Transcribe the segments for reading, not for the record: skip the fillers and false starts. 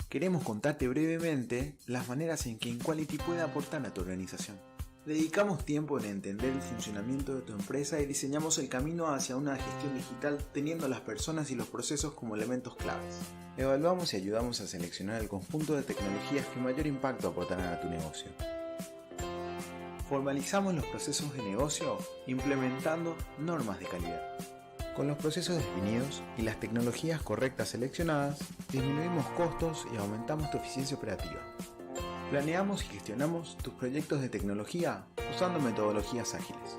Queremos contarte brevemente las maneras en que InQuality puede aportar a tu organización. Dedicamos tiempo en entender el funcionamiento de tu empresa y diseñamos el camino hacia una gestión digital teniendo a las personas y los procesos como elementos claves. Evaluamos y ayudamos a seleccionar el conjunto de tecnologías que mayor impacto aportarán a tu negocio. Formalizamos los procesos de negocio implementando normas de calidad. Con los procesos definidos y las tecnologías correctas seleccionadas, disminuimos costos y aumentamos tu eficiencia operativa. Planeamos y gestionamos tus proyectos de tecnología usando metodologías ágiles.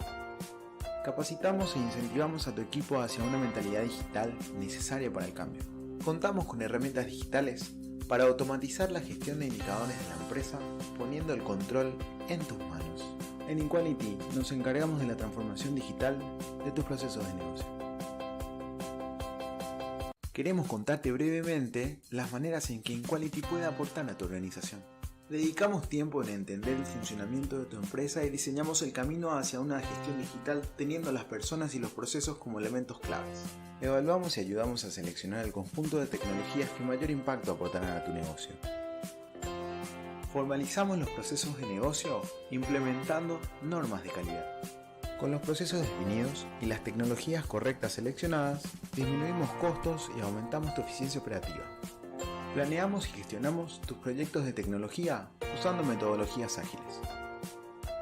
Capacitamos e incentivamos a tu equipo hacia una mentalidad digital necesaria para el cambio. Contamos con herramientas digitales para automatizar la gestión de indicadores de la empresa, poniendo el control en tus manos. En InQuality nos encargamos de la transformación digital de tus procesos de negocio. Queremos contarte brevemente las maneras en que InQuality puede aportar a tu organización. Dedicamos tiempo en entender el funcionamiento de tu empresa y diseñamos el camino hacia una gestión digital teniendo a las personas y los procesos como elementos claves. Evaluamos y ayudamos a seleccionar el conjunto de tecnologías que mayor impacto aportarán a tu negocio. Formalizamos los procesos de negocio implementando normas de calidad. Con los procesos definidos y las tecnologías correctas seleccionadas, disminuimos costos y aumentamos tu eficiencia operativa. Planeamos y gestionamos tus proyectos de tecnología usando metodologías ágiles.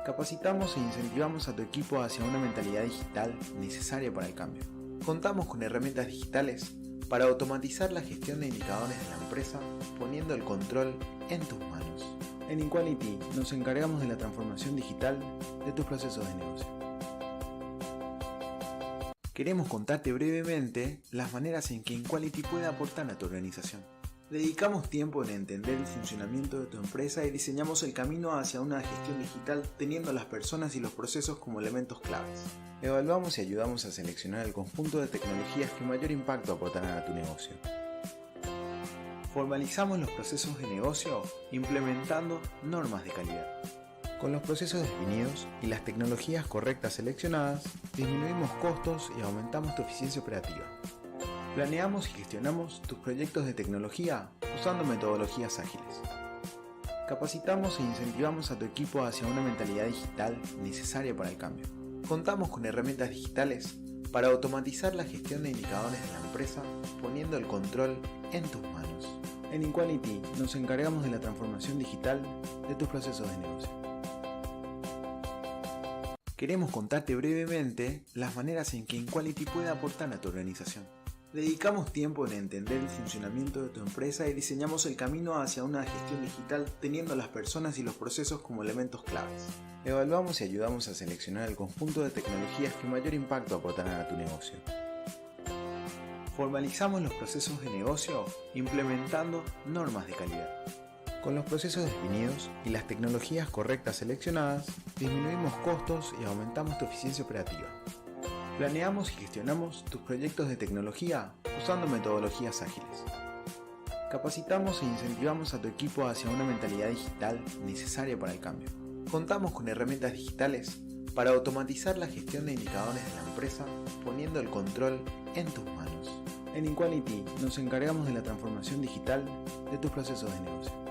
Capacitamos e incentivamos a tu equipo hacia una mentalidad digital necesaria para el cambio. Contamos con herramientas digitales para automatizar la gestión de indicadores de la empresa, poniendo el control en tus manos. En InQuality nos encargamos de la transformación digital de tus procesos de negocio. Queremos contarte brevemente las maneras en que InQuality puede aportar a tu organización. Dedicamos tiempo en entender el funcionamiento de tu empresa y diseñamos el camino hacia una gestión digital teniendo a las personas y los procesos como elementos claves. Evaluamos y ayudamos a seleccionar el conjunto de tecnologías que mayor impacto aportarán a tu negocio. Formalizamos los procesos de negocio implementando normas de calidad. Con los procesos definidos y las tecnologías correctas seleccionadas, disminuimos costos y aumentamos tu eficiencia operativa. Planeamos y gestionamos tus proyectos de tecnología usando metodologías ágiles. Capacitamos e incentivamos a tu equipo hacia una mentalidad digital necesaria para el cambio. Contamos con herramientas digitales para automatizar la gestión de indicadores de la empresa, poniendo el control en tus manos. En InQuality nos encargamos de la transformación digital de tus procesos de negocio. Queremos contarte brevemente las maneras en que InQuality puede aportar a tu organización. Dedicamos tiempo en entender el funcionamiento de tu empresa y diseñamos el camino hacia una gestión digital teniendo a las personas y los procesos como elementos claves. Evaluamos y ayudamos a seleccionar el conjunto de tecnologías que mayor impacto aportarán a tu negocio. Formalizamos los procesos de negocio implementando normas de calidad. Con los procesos definidos y las tecnologías correctas seleccionadas, disminuimos costos y aumentamos tu eficiencia operativa. Planeamos y gestionamos tus proyectos de tecnología usando metodologías ágiles. Capacitamos e incentivamos a tu equipo hacia una mentalidad digital necesaria para el cambio. Contamos con herramientas digitales para automatizar la gestión de indicadores de la empresa, poniendo el control en tus manos. En InQuality nos encargamos de la transformación digital de tus procesos de negocio.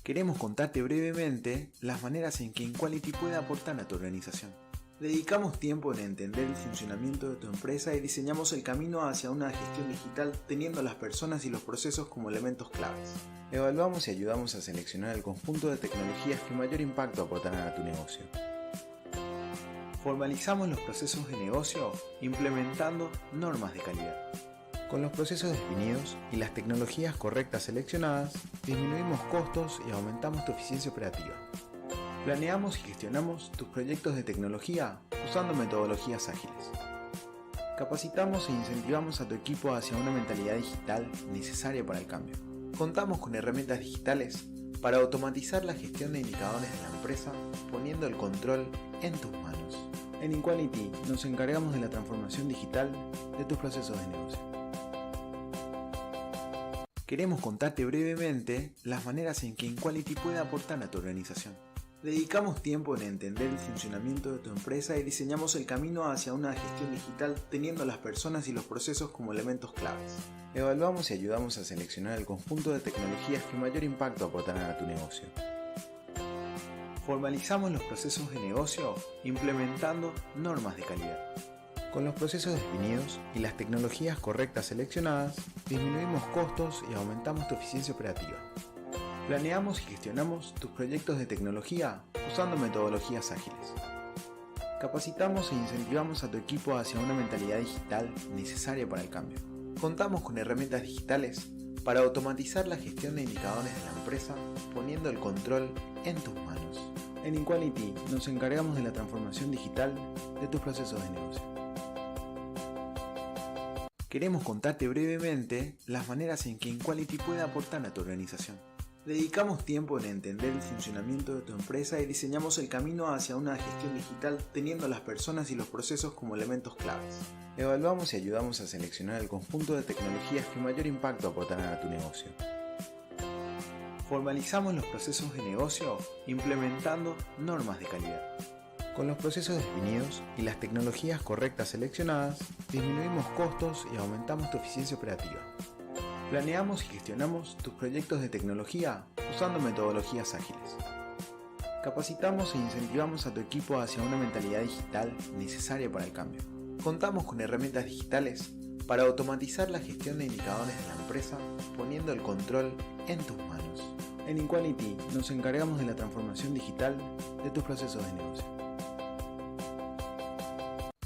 Queremos contarte brevemente las maneras en que InQuality puede aportar a tu organización. Dedicamos tiempo en entender el funcionamiento de tu empresa y diseñamos el camino hacia una gestión digital teniendo a las personas y los procesos como elementos claves. Evaluamos y ayudamos a seleccionar el conjunto de tecnologías que mayor impacto aportarán a tu negocio. Formalizamos los procesos de negocio implementando normas de calidad. Con los procesos definidos y las tecnologías correctas seleccionadas, disminuimos costos y aumentamos tu eficiencia operativa. Planeamos y gestionamos tus proyectos de tecnología usando metodologías ágiles. Capacitamos e incentivamos a tu equipo hacia una mentalidad digital necesaria para el cambio. Contamos con herramientas digitales para automatizar la gestión de indicadores de la empresa, poniendo el control en tus manos. En InQuality nos encargamos de la transformación digital de tus procesos de negocio. Queremos contarte brevemente las maneras en que InQuality puede aportar a tu organización. Dedicamos tiempo en entender el funcionamiento de tu empresa y diseñamos el camino hacia una gestión digital teniendo a las personas y los procesos como elementos claves. Evaluamos y ayudamos a seleccionar el conjunto de tecnologías que mayor impacto aportarán a tu negocio. Formalizamos los procesos de negocio implementando normas de calidad. Con los procesos definidos y las tecnologías correctas seleccionadas, disminuimos costos y aumentamos tu eficiencia operativa. Planeamos y gestionamos tus proyectos de tecnología usando metodologías ágiles. Capacitamos e incentivamos a tu equipo hacia una mentalidad digital necesaria para el cambio. Contamos con herramientas digitales para automatizar la gestión de indicadores de la empresa, poniendo el control en tus manos. En Inquality nos encargamos de la transformación digital de tus procesos de negocio. Queremos contarte brevemente las maneras en que Inquality puede aportar a tu organización. Dedicamos tiempo en entender el funcionamiento de tu empresa y diseñamos el camino hacia una gestión digital teniendo a las personas y los procesos como elementos claves. Evaluamos y ayudamos a seleccionar el conjunto de tecnologías que mayor impacto aportarán a tu negocio. Formalizamos los procesos de negocio implementando normas de calidad. Con los procesos definidos y las tecnologías correctas seleccionadas, disminuimos costos y aumentamos tu eficiencia operativa. Planeamos y gestionamos tus proyectos de tecnología usando metodologías ágiles. Capacitamos e incentivamos a tu equipo hacia una mentalidad digital necesaria para el cambio. Contamos con herramientas digitales para automatizar la gestión de indicadores de la empresa, poniendo el control en tus manos. En Inquality nos encargamos de la transformación digital de tus procesos de negocio.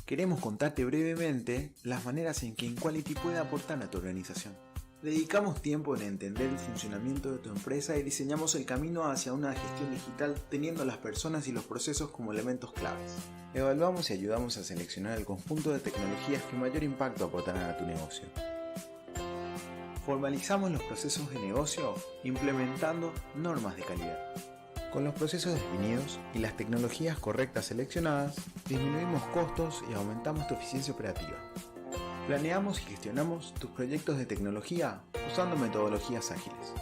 Queremos contarte brevemente las maneras en que Inquality puede aportar a tu organización. Dedicamos tiempo en entender el funcionamiento de tu empresa y diseñamos el camino hacia una gestión digital teniendo a las personas y los procesos como elementos claves. Evaluamos y ayudamos a seleccionar el conjunto de tecnologías que mayor impacto aportarán a tu negocio. Formalizamos los procesos de negocio implementando normas de calidad. Con los procesos definidos y las tecnologías correctas seleccionadas, disminuimos costos y aumentamos tu eficiencia operativa. Planeamos y gestionamos tus proyectos de tecnología usando metodologías ágiles.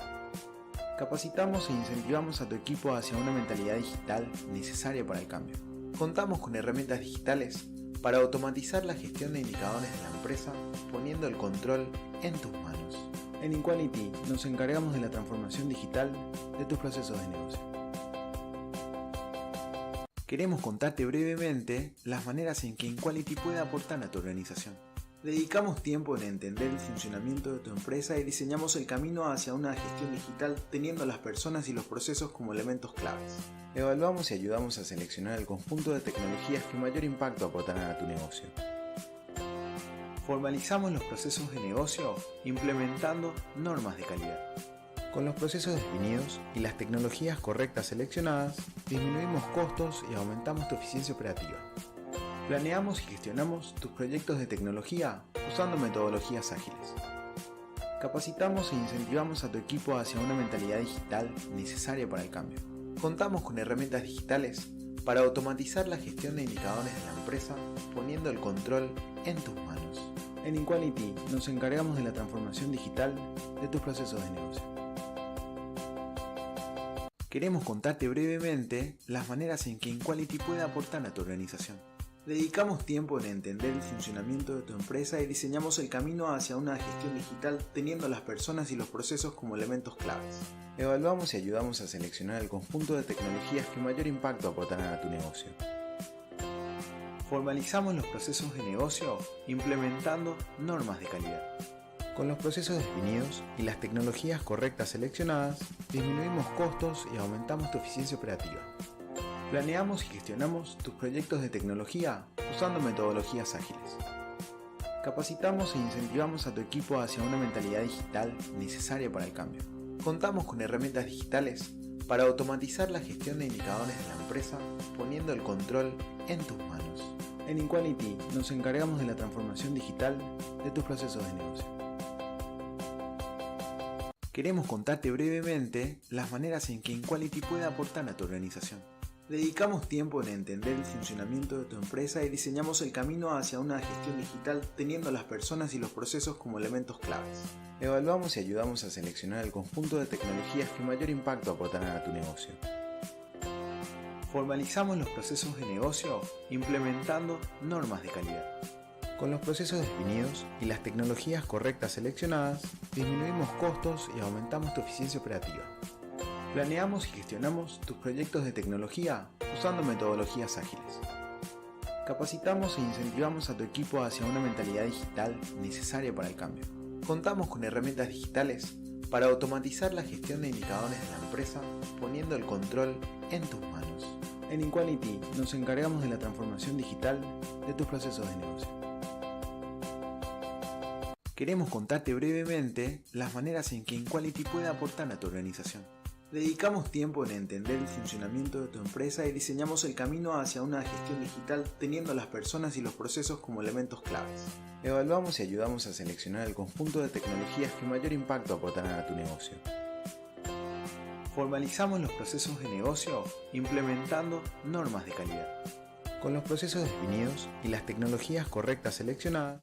Capacitamos e incentivamos a tu equipo hacia una mentalidad digital necesaria para el cambio. Contamos con herramientas digitales para automatizar la gestión de indicadores de la empresa, poniendo el control en tus manos. En Inquality nos encargamos de la transformación digital de tus procesos de negocio. Queremos contarte brevemente las maneras en que Inquality puede aportar a tu organización. Dedicamos tiempo en entender el funcionamiento de tu empresa y diseñamos el camino hacia una gestión digital teniendo a las personas y los procesos como elementos claves. Evaluamos y ayudamos a seleccionar el conjunto de tecnologías que mayor impacto aportarán a tu negocio. Formalizamos los procesos de negocio implementando normas de calidad. Con los procesos definidos y las tecnologías correctas seleccionadas, disminuimos costos y aumentamos tu eficiencia operativa. Planeamos y gestionamos tus proyectos de tecnología usando metodologías ágiles. Capacitamos e incentivamos a tu equipo hacia una mentalidad digital necesaria para el cambio. Contamos con herramientas digitales para automatizar la gestión de indicadores de la empresa, poniendo el control en tus manos. En Inquality nos encargamos de la transformación digital de tus procesos de negocio. Queremos contarte brevemente las maneras en que Inquality puede aportar a tu organización. Dedicamos tiempo en entender el funcionamiento de tu empresa y diseñamos el camino hacia una gestión digital teniendo a las personas y los procesos como elementos claves. Evaluamos y ayudamos a seleccionar el conjunto de tecnologías que mayor impacto aportarán a tu negocio. Formalizamos los procesos de negocio implementando normas de calidad. Con los procesos definidos y las tecnologías correctas seleccionadas, disminuimos costos y aumentamos tu eficiencia operativa. Planeamos y gestionamos tus proyectos de tecnología usando metodologías ágiles. Capacitamos e incentivamos a tu equipo hacia una mentalidad digital necesaria para el cambio. Contamos con herramientas digitales para automatizar la gestión de indicadores de la empresa, poniendo el control en tus manos. En Inquality nos encargamos de la transformación digital de tus procesos de negocio. Queremos contarte brevemente las maneras en que Inquality puede aportar a tu organización. Dedicamos tiempo en entender el funcionamiento de tu empresa y diseñamos el camino hacia una gestión digital teniendo a las personas y los procesos como elementos claves. Evaluamos y ayudamos a seleccionar el conjunto de tecnologías que mayor impacto aportarán a tu negocio. Formalizamos los procesos de negocio implementando normas de calidad. Con los procesos definidos y las tecnologías correctas seleccionadas, disminuimos costos y aumentamos tu eficiencia operativa. Planeamos y gestionamos tus proyectos de tecnología usando metodologías ágiles. Capacitamos e incentivamos a tu equipo hacia una mentalidad digital necesaria para el cambio. Contamos con herramientas digitales para automatizar la gestión de indicadores de la empresa, poniendo el control en tus manos. En Inquality nos encargamos de la transformación digital de tus procesos de negocio. Queremos contarte brevemente las maneras en que Inquality puede aportar a tu organización. Dedicamos tiempo en entender el funcionamiento de tu empresa y diseñamos el camino hacia una gestión digital teniendo a las personas y los procesos como elementos claves. Evaluamos y ayudamos a seleccionar el conjunto de tecnologías que mayor impacto aportarán a tu negocio. Formalizamos los procesos de negocio implementando normas de calidad. Con los procesos definidos y las tecnologías correctas seleccionadas,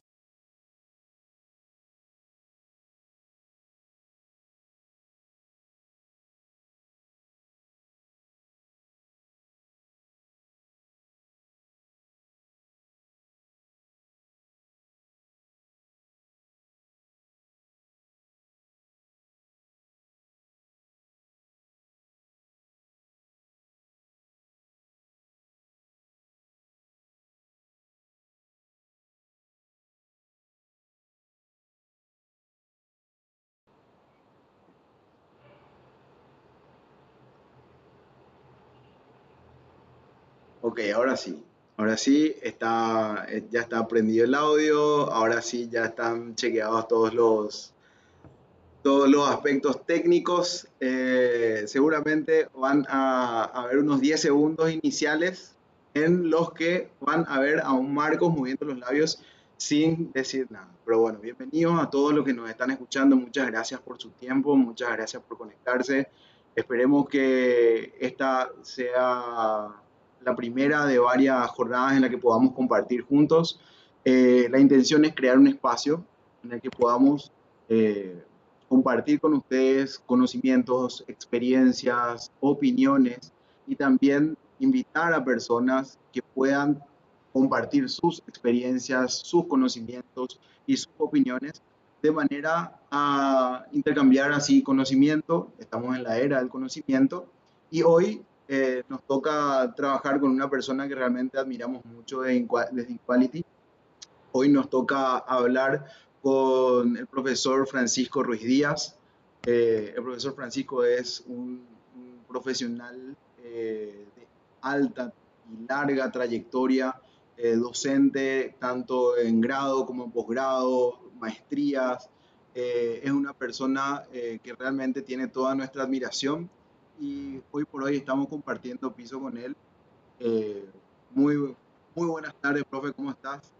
ok, ahora sí. Ahora sí, ya está prendido el audio, ahora sí ya están chequeados todos los aspectos técnicos. Seguramente van a haber unos 10 segundos iniciales en los que van a ver a un Marcos moviendo los labios sin decir nada. Pero bueno, bienvenidos a todos los que nos están escuchando. Muchas gracias por su tiempo, muchas gracias por conectarse. Esperemos que esta sea la primera de varias jornadas en la que podamos compartir juntos. La intención es crear un espacio en el que podamos compartir con ustedes conocimientos, experiencias, opiniones y también invitar a personas que puedan compartir sus experiencias, sus conocimientos y sus opiniones de manera a intercambiar así conocimiento. Estamos en la era del conocimiento y hoy nos toca trabajar con una persona que realmente admiramos mucho desde Inquality. Hoy nos toca hablar con el profesor Francisco Ruiz Díaz. El profesor Francisco es un profesional de alta y larga trayectoria docente, tanto en grado como en posgrado, maestrías. Es una persona que realmente tiene toda nuestra admiración y hoy por hoy estamos compartiendo piso con él. Eh, muy, muy buenas tardes, profe, ¿cómo estás?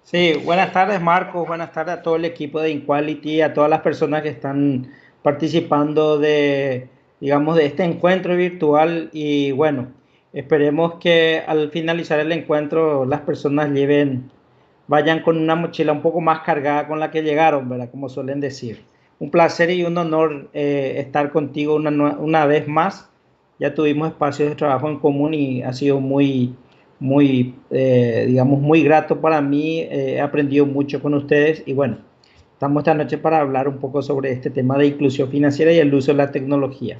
Sí, buenas tardes Marcos, buenas tardes a todo el equipo de Inquality, a todas las personas que están participando digamos, de este encuentro virtual y bueno, esperemos que al finalizar el encuentro las personas vayan con una mochila un poco más cargada con la que llegaron, ¿verdad? Como suelen decir. Un placer y un honor estar contigo una vez más. Ya tuvimos espacios de trabajo en común y ha sido digamos, muy grato para mí. He aprendido mucho con ustedes y bueno, estamos esta noche para hablar un poco sobre este tema de inclusión financiera y el uso de la tecnología.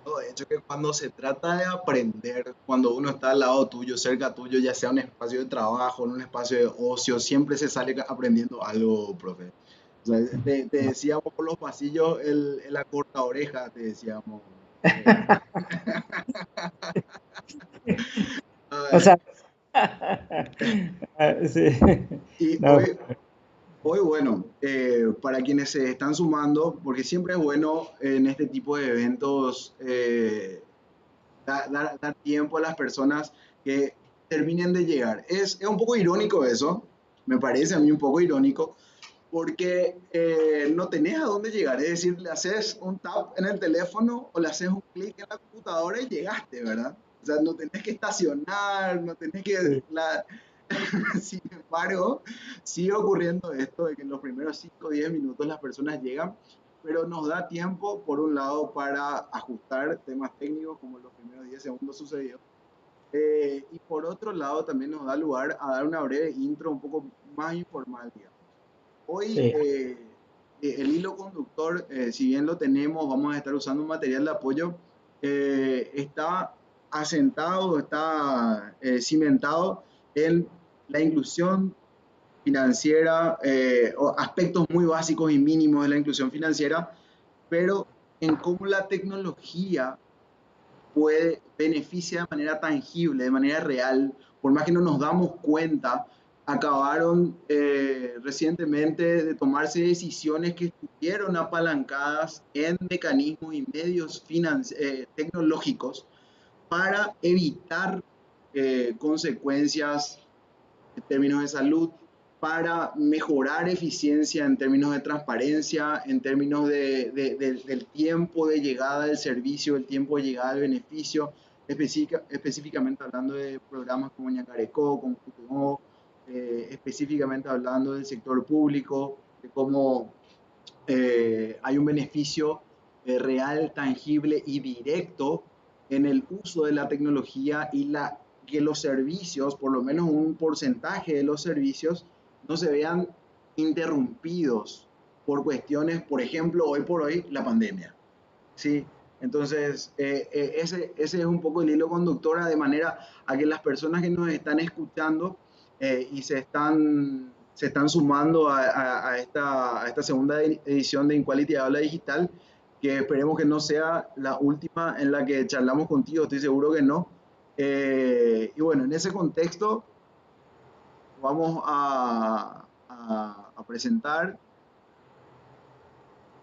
De hecho, que cuando se trata de aprender, cuando uno está al lado tuyo, cerca tuyo, ya sea un espacio de trabajo, en un espacio de ocio, siempre se sale aprendiendo algo, profe. O sea, te decíamos por los pasillos la corta oreja, te decíamos. Eh, O ay, sea, sí. y No, hoy bueno, para quienes se están sumando, porque siempre es bueno en este tipo de eventos dar tiempo a las personas que terminen de llegar. Es un poco irónico eso, me parece a mí un poco irónico, porque no tenés a dónde llegar. Es decir, le haces un tap en el teléfono o le haces un clic en la computadora y llegaste, ¿verdad? O sea, no tenés que estacionar, no tenés que... sí. Sin embargo, sigue ocurriendo esto de que en los primeros 5 o 10 minutos las personas llegan pero nos da tiempo, por un lado, para ajustar temas técnicos, como los primeros 10 segundos sucedió, y por otro lado también nos da lugar a dar una breve intro un poco más informal, digamos. Hoy Sí, el hilo conductor, si bien lo tenemos, vamos a estar usando un material de apoyo, está asentado, está cimentado en la inclusión financiera, o aspectos muy básicos y mínimos de la inclusión financiera, pero en cómo la tecnología puede beneficia de manera tangible, de manera real, por más que no nos damos cuenta, acabaron recientemente de tomarse decisiones que estuvieron apalancadas en mecanismos y medios tecnológicos para evitar consecuencias en términos de salud, para mejorar eficiencia en términos de transparencia, en términos del tiempo de llegada del servicio, el tiempo de llegada del beneficio, específicamente hablando de programas como Ñacarecó, como Cutumo, específicamente hablando del sector público, de cómo hay un beneficio real, tangible y directo en el uso de la tecnología y que los servicios, por lo menos un porcentaje de los servicios, no se vean interrumpidos por cuestiones, por ejemplo, hoy por hoy, la pandemia. ¿Sí? Entonces, ese es un poco el hilo conductor, de manera a que las personas que nos están escuchando y se están sumando a esta segunda edición de Inquality Habla Digital, que esperemos que no sea la última en la que charlamos contigo, estoy seguro que no. Y bueno, en ese contexto vamos a presentar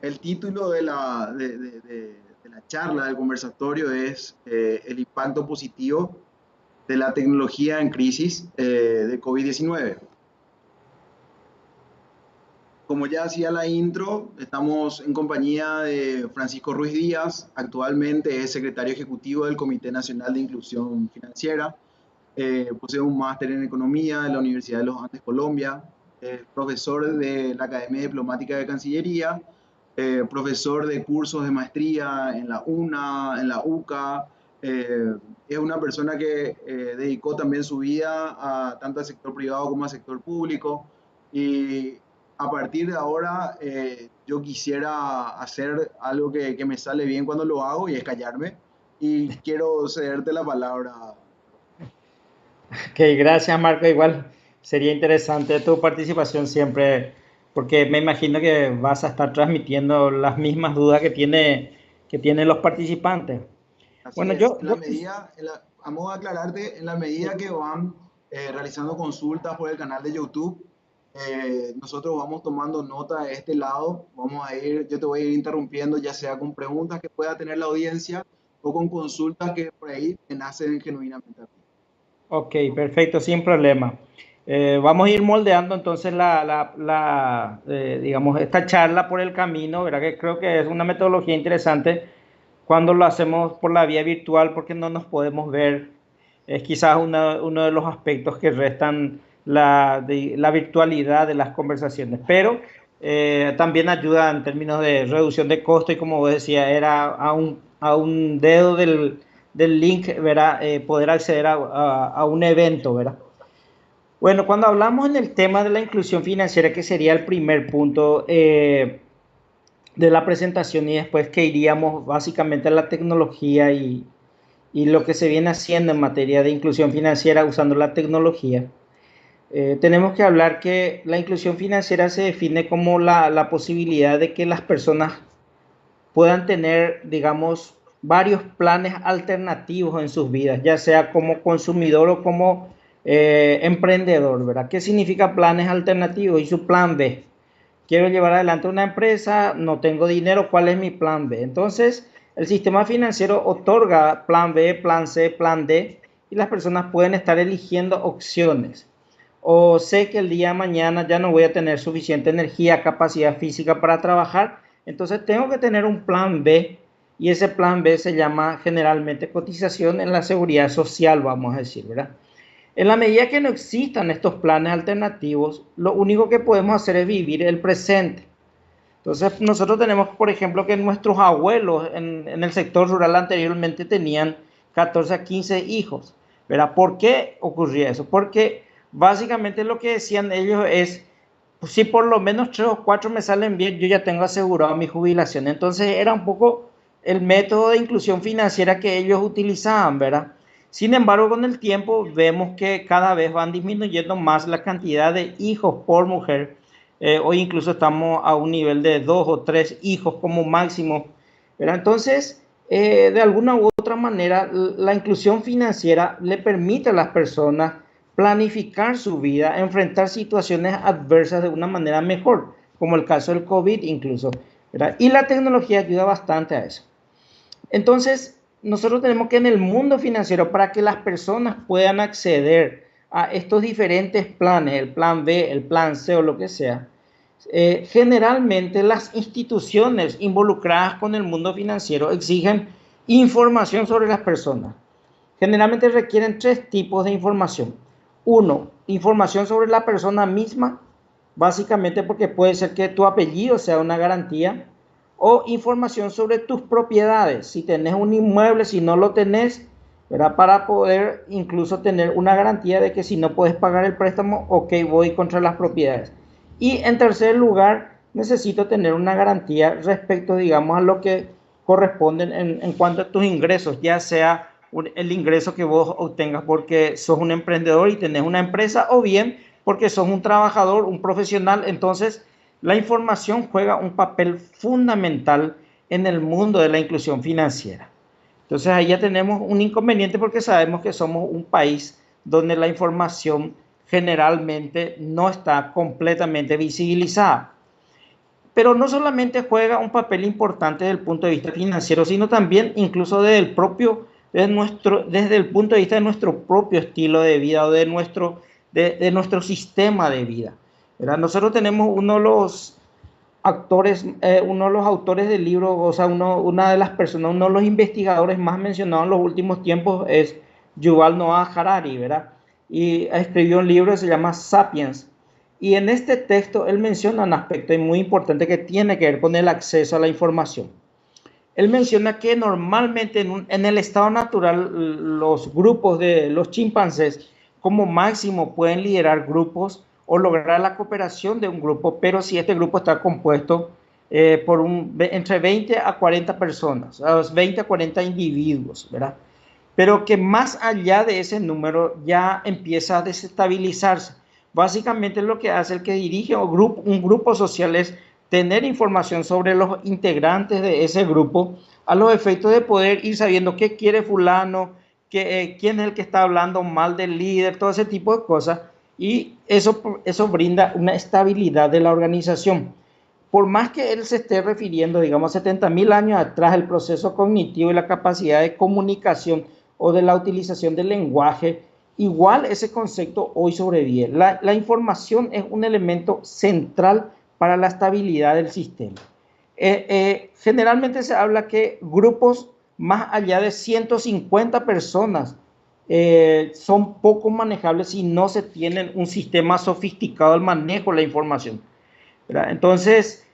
el título de la charla, del conversatorio, es el impacto positivo de la tecnología en crisis de COVID-19. Como ya hacía la intro, estamos en compañía de Francisco Ruiz Díaz, actualmente es secretario ejecutivo del Comité Nacional de Inclusión Financiera, posee un máster en Economía de la Universidad de los Andes, Colombia, profesor de la Academia Diplomática de Cancillería, profesor de cursos de maestría en la UNA, en la UCA. Es una persona que dedicó también su vida tanto al sector privado como al sector público. Y a partir de ahora, yo quisiera hacer algo que me sale bien cuando lo hago, y es callarme. Y quiero cederte la palabra. ok, gracias Marco. Igual sería interesante tu participación siempre, porque me imagino que vas a estar transmitiendo las mismas dudas que tienen los participantes. Así Bueno, es, a modo de aclararte, en la medida que van realizando consultas por el canal de YouTube, nosotros vamos tomando nota de este lado, yo te voy a ir interrumpiendo, ya sea con preguntas que pueda tener la audiencia o con consultas que por ahí te nacen genuinamente a ti. ok, perfecto, sin problema. Vamos a ir moldeando entonces digamos, esta charla por el camino, ¿verdad? Que creo que es una metodología interesante cuando lo hacemos por la vía virtual, porque no nos podemos ver. Es quizás uno de los aspectos que restan la virtualidad de las conversaciones, pero también ayuda en términos de reducción de costo y, como vos decía, era a un dedo del link, ¿verdad? Poder acceder a un evento, ¿verdad? Bueno, cuando hablamos en el tema de la inclusión financiera, que sería el primer punto de la presentación, y después que iríamos básicamente a la tecnología y lo que se viene haciendo en materia de inclusión financiera usando la tecnología, tenemos que hablar que la inclusión financiera se define como la posibilidad de que las personas puedan tener, digamos, varios planes alternativos en sus vidas, ya sea como consumidor o como emprendedor, ¿verdad? ¿Qué significa planes alternativos? Y su plan B. Quiero llevar adelante una empresa, no tengo dinero, ¿cuál es mi plan B? Entonces, el sistema financiero otorga plan B, plan C, plan D, y las personas pueden estar eligiendo opciones. O sé que el día de mañana ya no voy a tener suficiente energía, capacidad física para trabajar, entonces tengo que tener un plan B, y ese plan B se llama generalmente cotización en la seguridad social, vamos a decir, ¿verdad? En la medida que no existan estos planes alternativos, lo único que podemos hacer es vivir el presente. Entonces, nosotros tenemos, por ejemplo, que nuestros abuelos en el sector rural anteriormente tenían 14 a 15 hijos, ¿verdad? ¿Por qué ocurría eso? Porque básicamente lo que decían ellos es, pues, si por lo menos 3 o 4 me salen bien, yo ya tengo asegurado mi jubilación. Entonces, era un poco el método de inclusión financiera que ellos utilizaban, ¿verdad? Sin embargo, con el tiempo vemos que cada vez van disminuyendo más la cantidad de hijos por mujer. Hoy incluso estamos a un nivel de 2 o 3 hijos como máximo, ¿verdad? Entonces, de alguna u otra manera, la inclusión financiera le permite a las personas planificar su vida, enfrentar situaciones adversas de una manera mejor, como el caso del COVID incluso, ¿verdad? Y la tecnología ayuda bastante a eso. Entonces, nosotros tenemos que en el mundo financiero, para que las personas puedan acceder a estos diferentes planes, el plan B, el plan C o lo que sea, generalmente las instituciones involucradas con el mundo financiero exigen información sobre las personas. Generalmente requieren 3 tipos de información. Uno, información sobre la persona misma, básicamente porque puede ser que tu apellido sea una garantía, o información sobre tus propiedades, si tenés un inmueble, si no lo tenés, ¿verdad? Para poder incluso tener una garantía de que si no puedes pagar el préstamo, ok, voy contra las propiedades. Y en tercer lugar, necesito tener una garantía respecto, digamos, a lo que corresponden en cuanto a tus ingresos, ya sea el ingreso que vos obtengas porque sos un emprendedor y tenés una empresa, o bien porque sos un trabajador, un profesional. Entonces, la información juega un papel fundamental en el mundo de la inclusión financiera. Entonces, ahí ya tenemos un inconveniente porque sabemos que somos un país donde la información generalmente no está completamente visibilizada. Pero no solamente juega un papel importante desde el punto de vista financiero, sino también incluso desde el punto de vista de nuestro propio estilo de vida o de nuestro sistema de vida, ¿verdad? Nosotros tenemos uno de los autores del libro, o sea, una de las personas, uno de los investigadores más mencionados en los últimos tiempos es Yuval Noah Harari, ¿verdad? Y escribió un libro que se llama Sapiens. Y en este texto él menciona un aspecto muy importante que tiene que ver con el acceso a la información. Él menciona que normalmente en el estado natural los grupos de los chimpancés como máximo pueden liderar grupos o lograr la cooperación de un grupo, pero si este grupo está compuesto entre 20 a 40 personas, a los 20 a 40 individuos, ¿verdad? Pero que más allá de ese número ya empieza a desestabilizarse. Básicamente lo que hace el que dirige un grupo social es tener información sobre los integrantes de ese grupo a los efectos de poder ir sabiendo qué quiere fulano, quién es el que está hablando mal del líder, todo ese tipo de cosas. Y eso brinda una estabilidad de la organización. Por más que él se esté refiriendo, digamos, 70.000 años atrás, el proceso cognitivo y la capacidad de comunicación o de la utilización del lenguaje, igual ese concepto hoy sobrevive. La información es un elemento central para la estabilidad del sistema. Generalmente se habla que grupos más allá de 150 personas son poco manejables si no se tienen un sistema sofisticado del manejo de la información, ¿verdad? Entonces,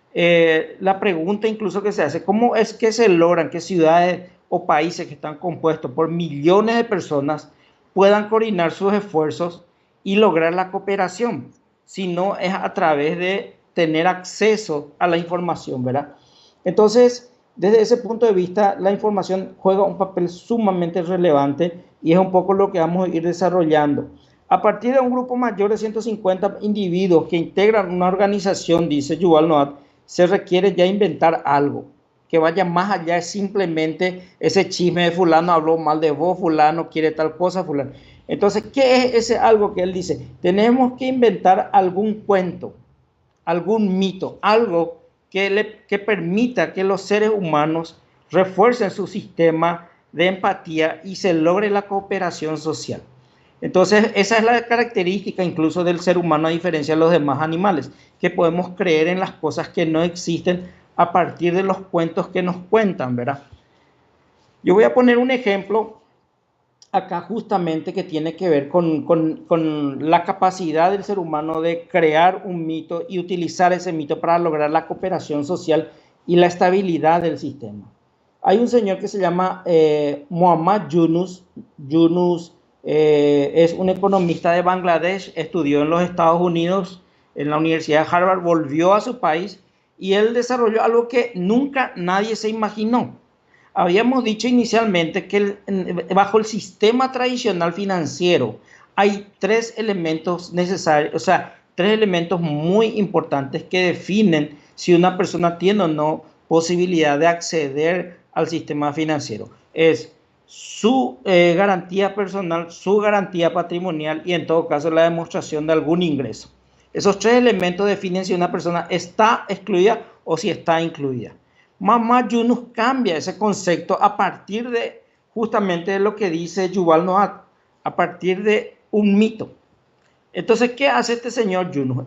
la pregunta incluso que se hace, ¿cómo es que se logran que ciudades o países que están compuestos por millones de personas puedan coordinar sus esfuerzos y lograr la cooperación? Si no es a través de tener acceso a la información, ¿verdad? Entonces, desde ese punto de vista, la información juega un papel sumamente relevante y es un poco lo que vamos a ir desarrollando. A partir de un grupo mayor de 150 individuos que integran una organización, dice Yuval Noah, se requiere ya inventar algo que vaya más allá de simplemente ese chisme de fulano habló mal de vos, fulano quiere tal cosa, fulano. Entonces, ¿qué es ese algo que él dice? Tenemos que inventar algún cuento, algún mito, algo que permita que los seres humanos refuercen su sistema de empatía y se logre la cooperación social. Entonces, esa es la característica incluso del ser humano, a diferencia de los demás animales, que podemos creer en las cosas que no existen a partir de los cuentos que nos cuentan, ¿verdad? Yo voy a poner un ejemplo acá justamente que tiene que ver con la capacidad del ser humano de crear un mito y utilizar ese mito para lograr la cooperación social y la estabilidad del sistema. Hay un señor que se llama Muhammad Yunus. Yunus es un economista de Bangladesh, estudió en los Estados Unidos, en la Universidad de Harvard, volvió a su país y él desarrolló algo que nunca nadie se imaginó. Habíamos dicho inicialmente que bajo el sistema tradicional financiero hay tres elementos necesarios, o sea, tres elementos muy importantes que definen si una persona tiene o no posibilidad de acceder al sistema financiero. Es su garantía personal, su garantía patrimonial y en todo caso la demostración de algún ingreso. Esos tres elementos definen si una persona está excluida o si está incluida. Muhammad Yunus cambia ese concepto a partir de justamente de lo que dice Yuval Noah, a partir de un mito. Entonces, ¿qué hace este señor Yunus?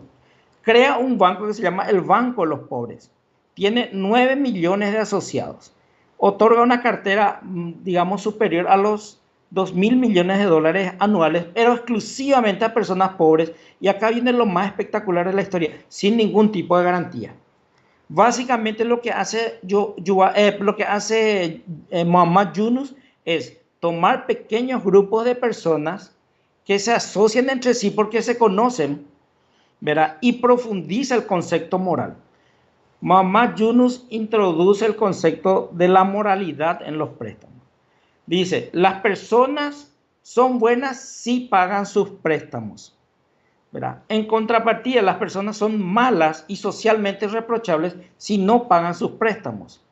Crea un banco que se llama el Banco de los Pobres. Tiene 9 millones de asociados. Otorga una cartera, digamos, superior a los 2.000 millones de dólares anuales, pero exclusivamente a personas pobres. Y acá viene lo más espectacular de la historia, sin ningún tipo de garantía. Básicamente lo que hace, Muhammad Yunus es tomar pequeños grupos de personas que se asocian entre sí porque se conocen, ¿verdad? Y profundiza el concepto moral. Muhammad Yunus introduce el concepto de la moralidad en los préstamos. Dice, las personas son buenas si pagan sus préstamos, ¿verdad? En contrapartida, las personas son malas y socialmente reprochables si no pagan sus préstamos,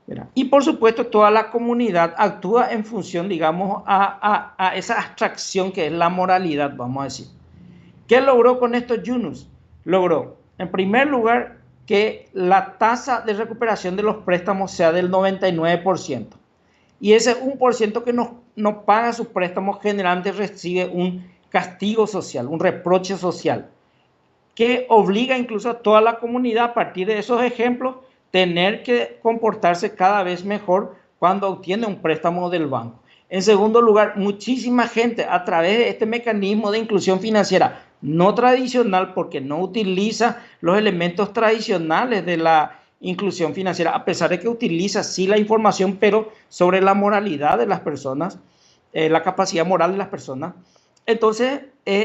¿verdad? Y por supuesto, toda la comunidad actúa en función, digamos, a esa abstracción que es la moralidad, vamos a decir. ¿Qué logró con esto Yunus? Logró, en primer lugar, que la tasa de recuperación de los préstamos sea del 99%. Y ese 1% que no paga sus préstamos generalmente recibe un castigo social, un reproche social, que obliga incluso a toda la comunidad a partir de esos ejemplos tener que comportarse cada vez mejor cuando obtiene un préstamo del banco. En segundo lugar, muchísima gente a través de este mecanismo de inclusión financiera no tradicional, porque no utiliza los elementos tradicionales de la inclusión financiera, a pesar de que utiliza sí la información, pero sobre la moralidad de las personas, la capacidad moral de las personas. Entonces,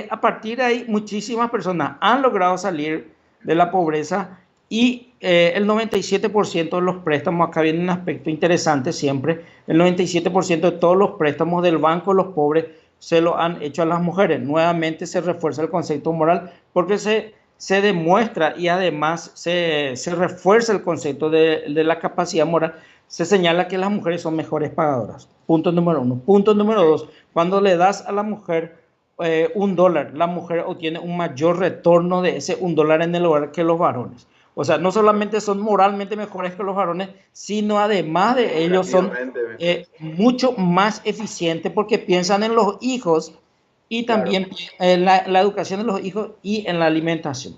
a partir de ahí, muchísimas personas han logrado salir de la pobreza y el 97% de los préstamos, acá viene un aspecto interesante siempre, el 97% de todos los préstamos del Banco de los Pobres se lo han hecho a las mujeres. Nuevamente se refuerza el concepto moral porque se demuestra y además se refuerza el concepto de la capacidad moral. Se señala que las mujeres son mejores pagadoras. Punto número uno. Punto número dos, cuando le das a la mujer $1, la mujer obtiene un mayor retorno de ese $1 en el hogar que los varones. O sea, no solamente son moralmente mejores que los varones, sino además de ellos son mucho más eficientes porque piensan en los hijos y también en la educación de los hijos y en la alimentación.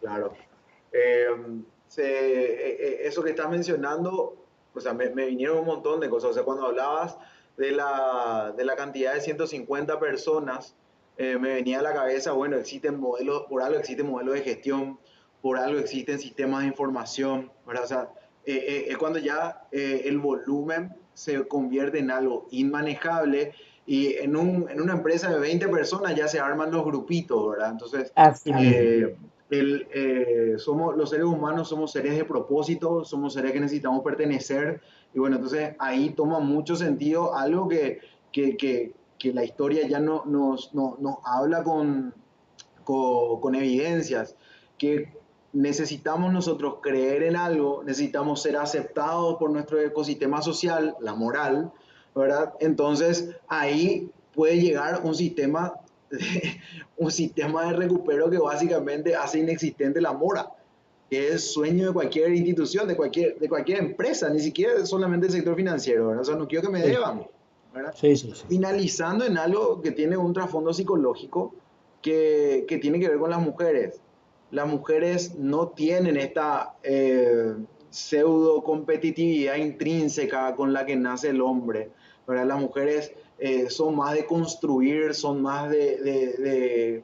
Claro. Eso que estás mencionando, o sea, me vinieron un montón de cosas. O sea, cuando hablabas de la cantidad de 150 personas, me venía a la cabeza, bueno, existen modelos, por algo existen modelos de gestión, por algo existen sistemas de información, ¿verdad? O sea, es cuando ya el volumen se convierte en algo inmanejable y en una empresa de 20 personas ya se arman los grupitos, ¿verdad? Entonces, Así mismo. los seres humanos somos seres de propósito, somos seres que necesitamos pertenecer y bueno, entonces ahí toma mucho sentido algo que la historia ya nos habla con evidencias, que necesitamos nosotros creer en algo, necesitamos ser aceptados por nuestro ecosistema social, la moral, ¿verdad? Entonces ahí puede llegar un sistema de recupero que básicamente hace inexistente la mora, que es sueño de cualquier institución, de cualquier empresa, ni siquiera solamente el sector financiero, ¿verdad? O sea, no quiero que me deban, ¿verdad? Sí, sí, sí. Finalizando en algo que tiene un trasfondo psicológico que tiene que ver con las mujeres. Las mujeres no tienen esta pseudo competitividad intrínseca con la que nace el hombre. ¿verdad? Las mujeres son más de construir, son más de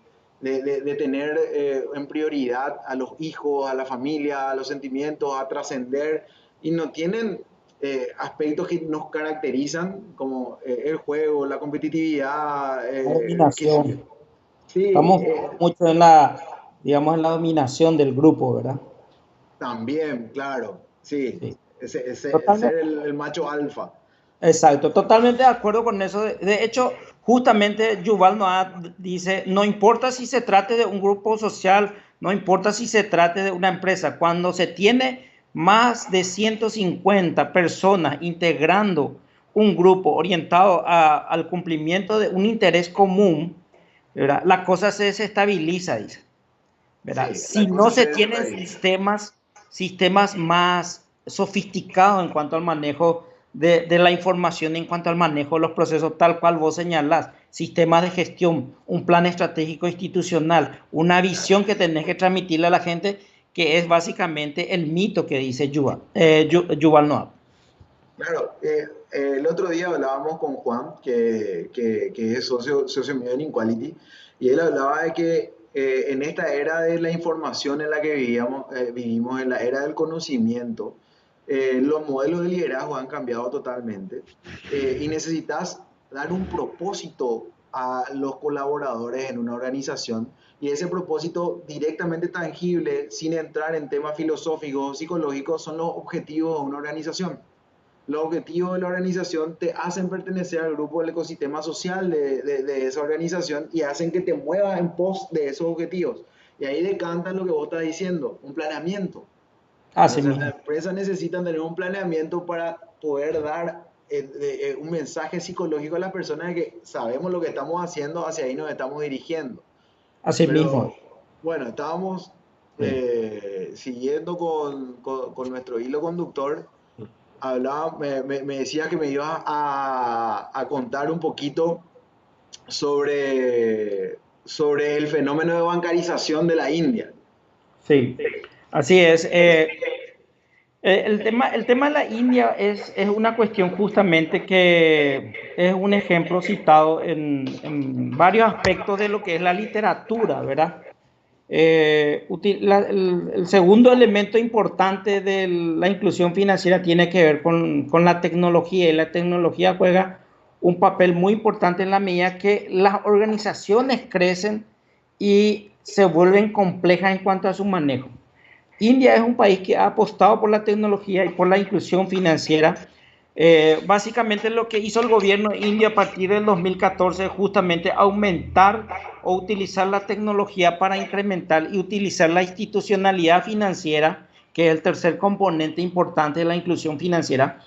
tener en prioridad a los hijos, a la familia, a los sentimientos, a trascender, y no tienen aspectos que nos caracterizan como el juego, la competitividad, La qué sé yo. dominación. Sí, Estamos mucho en la, digamos, en la dominación del grupo, ¿verdad? también, claro, sí, Sí. ser Totalmente. el macho alfa. Exacto, totalmente de acuerdo con eso. De hecho, justamente Yuval Noah dice, no importa si se trate de un grupo social, no importa si se trate de una empresa, cuando se tiene más de 150 personas integrando un grupo orientado al cumplimiento de un interés común, ¿verdad? La cosa se desestabiliza, dice, ¿verdad? Sí, la Si no cosa se se tienen desestabiliza. sistemas más sofisticados en cuanto al manejo de la información, en cuanto al manejo de los procesos, tal cual vos señalás, sistemas de gestión, un plan estratégico institucional, una visión que tenés que transmitirle a la gente, que es básicamente el mito que dice Yuval Noah. Claro, el otro día hablábamos con Juan, que es socio mío en Inquality, y él hablaba de que en esta era de la información en la que vivimos en la era del conocimiento, los modelos de liderazgo han cambiado totalmente y necesitas dar un propósito a los colaboradores en una organización y ese propósito directamente tangible, sin entrar en temas filosóficos, psicológicos, son los objetivos de una organización. Los objetivos de la organización te hacen pertenecer al grupo del ecosistema social de esa organización y hacen que te muevas en pos de esos objetivos. Y ahí decantan lo que vos estás diciendo, un planeamiento. ¿No? O Así sea, las mismo. empresas necesitan tener un planeamiento para poder dar un mensaje psicológico a las personas de que sabemos lo que estamos haciendo, hacia ahí nos estamos dirigiendo. Así mismo. Pero bueno, estábamos Sí. siguiendo con nuestro hilo conductor. Hablaba, me decía que me ibas a contar un poquito sobre el fenómeno de bancarización de la India. Sí, así es. El tema de la India es una cuestión justamente que es un ejemplo citado en varios aspectos de lo que es la literatura, ¿verdad? El segundo elemento importante de la inclusión financiera tiene que ver con la tecnología, y la tecnología juega un papel muy importante en la medida que las organizaciones crecen y se vuelven complejas en cuanto a su manejo. India es un país que ha apostado por la tecnología y por la inclusión financiera. Básicamente lo que hizo el gobierno indio a partir del 2014 es justamente aumentar o utilizar la tecnología para incrementar y utilizar la institucionalidad financiera, que es el tercer componente importante de la inclusión financiera.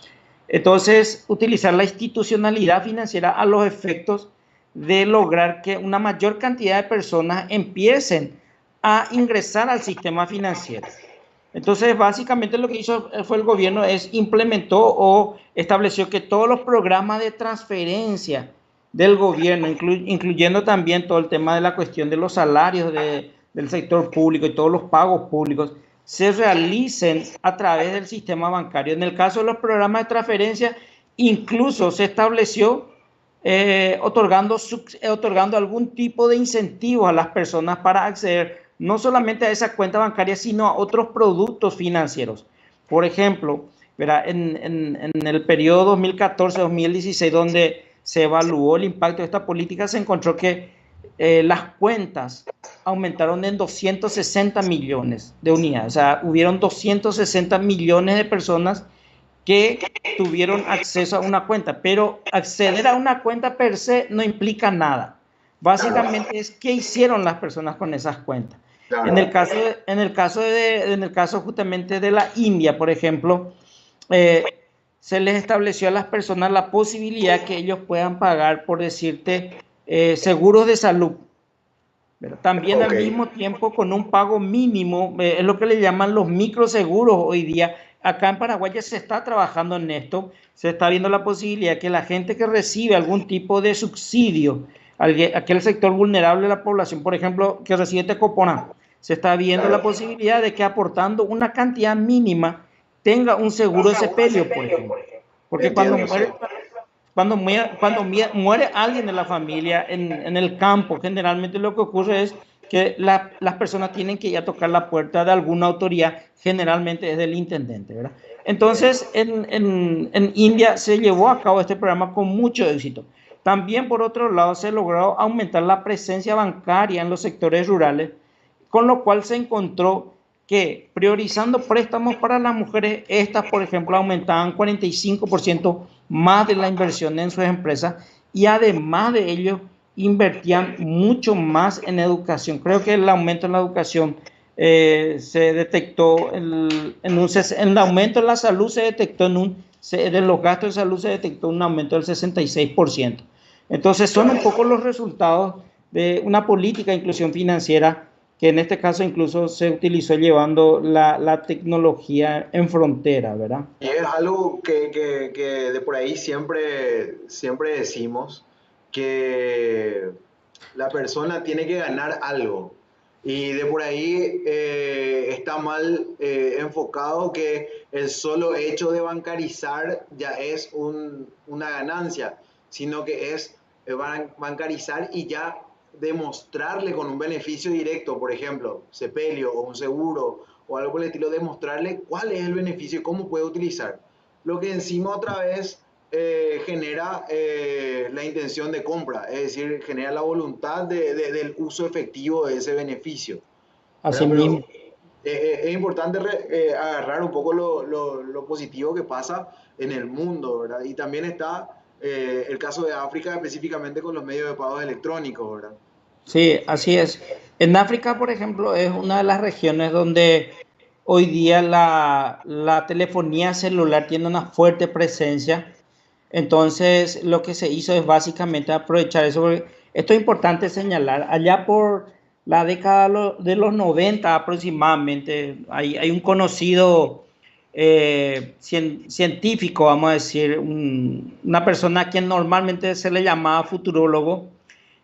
Entonces, utilizar la institucionalidad financiera a los efectos de lograr que una mayor cantidad de personas empiecen a ingresar al sistema financiero. Entonces, básicamente lo que hizo fue el gobierno es implementó o estableció que todos los programas de transferencia del gobierno, incluyendo también todo el tema de la cuestión de los salarios del sector público y todos los pagos públicos, se realicen a través del sistema bancario. En el caso de los programas de transferencia, incluso se estableció otorgando algún tipo de incentivo a las personas para acceder no solamente a esa cuenta bancaria, sino a otros productos financieros. Por ejemplo, en el periodo 2014-2016, donde se evaluó el impacto de esta política, se encontró que las cuentas aumentaron en 260 millones de unidades. O sea, hubieron 260 millones de personas que tuvieron acceso a una cuenta, pero acceder a una cuenta per se no implica nada. Básicamente es qué hicieron las personas con esas cuentas. En el Claro. caso justamente de la India, por ejemplo, se les estableció a las personas la posibilidad que ellos puedan pagar, por decirte, seguros de salud, pero también Ok. al mismo tiempo con un pago mínimo, es lo que le llaman los microseguros hoy día. Acá en Paraguay ya se está trabajando en esto, se está viendo la posibilidad que la gente que recibe algún tipo de subsidio, aquel sector vulnerable de la población, por ejemplo, que recibe Tecopona, se está viendo la Claro. posibilidad de que aportando una cantidad mínima tenga un seguro de sepelio, por ejemplo. Porque Entiendo, sí. muere alguien de la familia en el campo, generalmente lo que ocurre es que las personas tienen que ir a tocar la puerta de alguna autoridad, generalmente es del intendente, ¿verdad? Entonces, en India se llevó a cabo este programa con mucho éxito. También, por otro lado, se logró aumentar la presencia bancaria en los sectores rurales, con lo cual se encontró que priorizando préstamos para las mujeres, estas, por ejemplo, aumentaban 45% más de la inversión en sus empresas y además de ello invertían mucho más en educación. Creo que el aumento en la educación se detectó, el aumento en la salud se detectó de los gastos de salud se detectó un aumento del 66%. Entonces son un poco los resultados de una política de inclusión financiera que en este caso incluso se utilizó llevando la tecnología en frontera, ¿verdad? Y es algo que de por ahí siempre decimos, que la persona tiene que ganar algo. Y de por ahí está mal enfocado que el solo hecho de bancarizar ya es una ganancia, sino que es bancarizar y ya demostrarle con un beneficio directo, por ejemplo, sepelio o un seguro o algo por el estilo, demostrarle cuál es el beneficio y cómo puede utilizar. Lo que encima otra vez genera la intención de compra, es decir, genera la voluntad del uso efectivo de ese beneficio. Así ¿Verdad? Pero mismo. es importante agarrar un poco lo positivo que pasa en el mundo, ¿verdad? Y también está el caso de África, específicamente con los medios de pagos electrónicos, ¿verdad? Sí, así es. En África, por ejemplo, es una de las regiones donde hoy día la telefonía celular tiene una fuerte presencia. Entonces, lo que se hizo es básicamente aprovechar eso. Esto es importante señalar. Allá por la década de los 90 aproximadamente, hay un conocido científico, vamos a decir, una persona a quien normalmente se le llamaba futurólogo.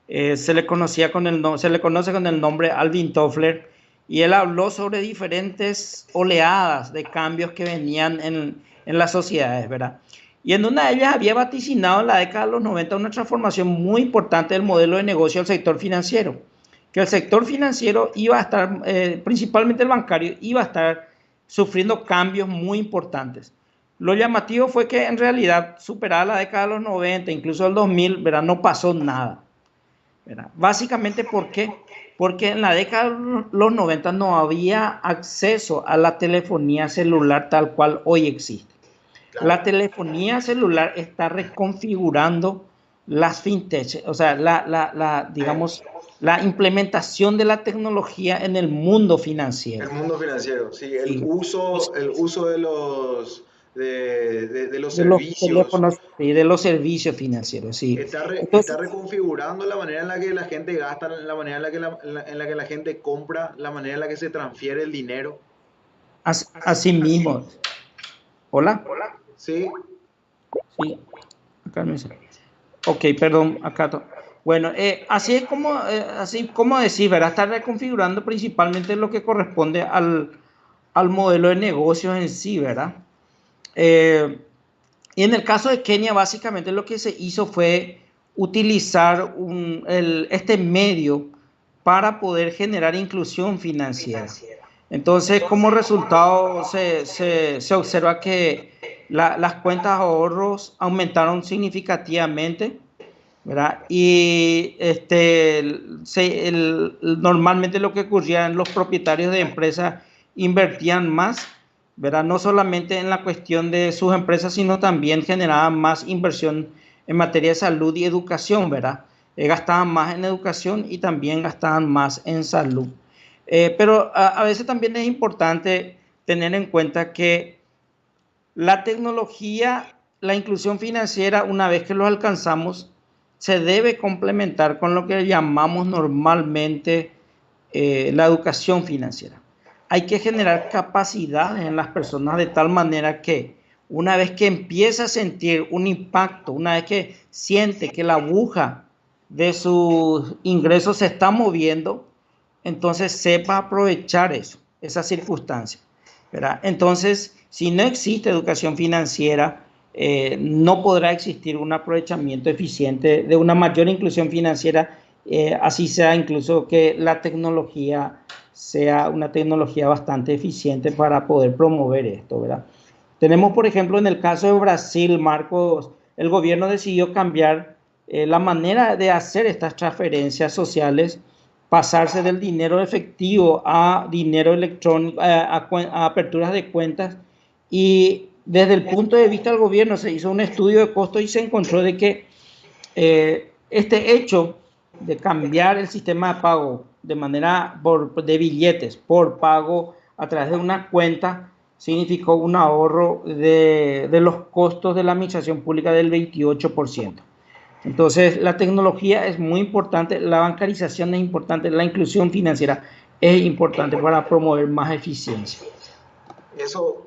Se le conoce con el nombre Alvin Toffler, y él habló sobre diferentes oleadas de cambios que venían en las sociedades, ¿verdad? Y en una de ellas había vaticinado en la década de los 90 una transformación muy importante del modelo de negocio del sector financiero, que el sector financiero iba a estar, principalmente el bancario, iba a estar sufriendo cambios muy importantes. Lo llamativo fue que en realidad, superada la década de los 90, incluso el 2000, ¿verdad? No pasó nada, ¿verdad? Básicamente, ¿por qué? Porque en la década de los 90 no había acceso a la telefonía celular tal cual hoy existe. La Claro. telefonía celular está reconfigurando las fintech, o sea, digamos, la implementación de la tecnología en el mundo financiero. El mundo financiero, sí, Sí. el uso de los De los servicios teléfonos y de los servicios financieros, sí. está Entonces, reconfigurando la manera en la que la gente gasta, la manera en la que la gente compra, la manera en la que se transfiere el dinero. así mismo. Hola. Sí, Sí, acá me dice. Ok, perdón, acá. Bueno, así como decir, ¿verdad? Está reconfigurando principalmente lo que corresponde al modelo de negocios en sí, ¿verdad? Y en el caso de Kenia, básicamente lo que se hizo fue utilizar este medio para poder generar inclusión financiera. Entonces, como resultado, se observa que las cuentas de ahorros aumentaron significativamente, ¿verdad? Y normalmente lo que ocurría en los propietarios de empresas invertían más, ¿verdad? No solamente en la cuestión de sus empresas, sino también generaban más inversión en materia de salud y educación, ¿verdad? Gastaban más en educación y también gastaban más en salud. Pero a veces también es importante tener en cuenta que la tecnología, la inclusión financiera, una vez que lo alcanzamos, se debe complementar con lo que llamamos normalmente la educación financiera. Hay que generar capacidades en las personas de tal manera que una vez que empieza a sentir un impacto, una vez que siente que la aguja de sus ingresos se está moviendo, entonces sepa aprovechar eso, esa circunstancia, ¿verdad? Entonces, si no existe educación financiera, no podrá existir un aprovechamiento eficiente de una mayor inclusión financiera, así sea incluso que la tecnología sea una tecnología bastante eficiente para poder promover esto, ¿verdad? Tenemos, por ejemplo, en el caso de Brasil, Marcos, el gobierno decidió cambiar la manera de hacer estas transferencias sociales, pasarse del dinero efectivo a dinero electrónico, a aperturas de cuentas, y desde el punto de vista del gobierno se hizo un estudio de costo y se encontró de que este hecho de cambiar el sistema de pago de manera de billetes por pago a través de una cuenta significó un ahorro de los costos de la administración pública del 28%. Entonces, la tecnología es muy importante, la bancarización es importante, la inclusión financiera es importante para promover más eficiencia. Eso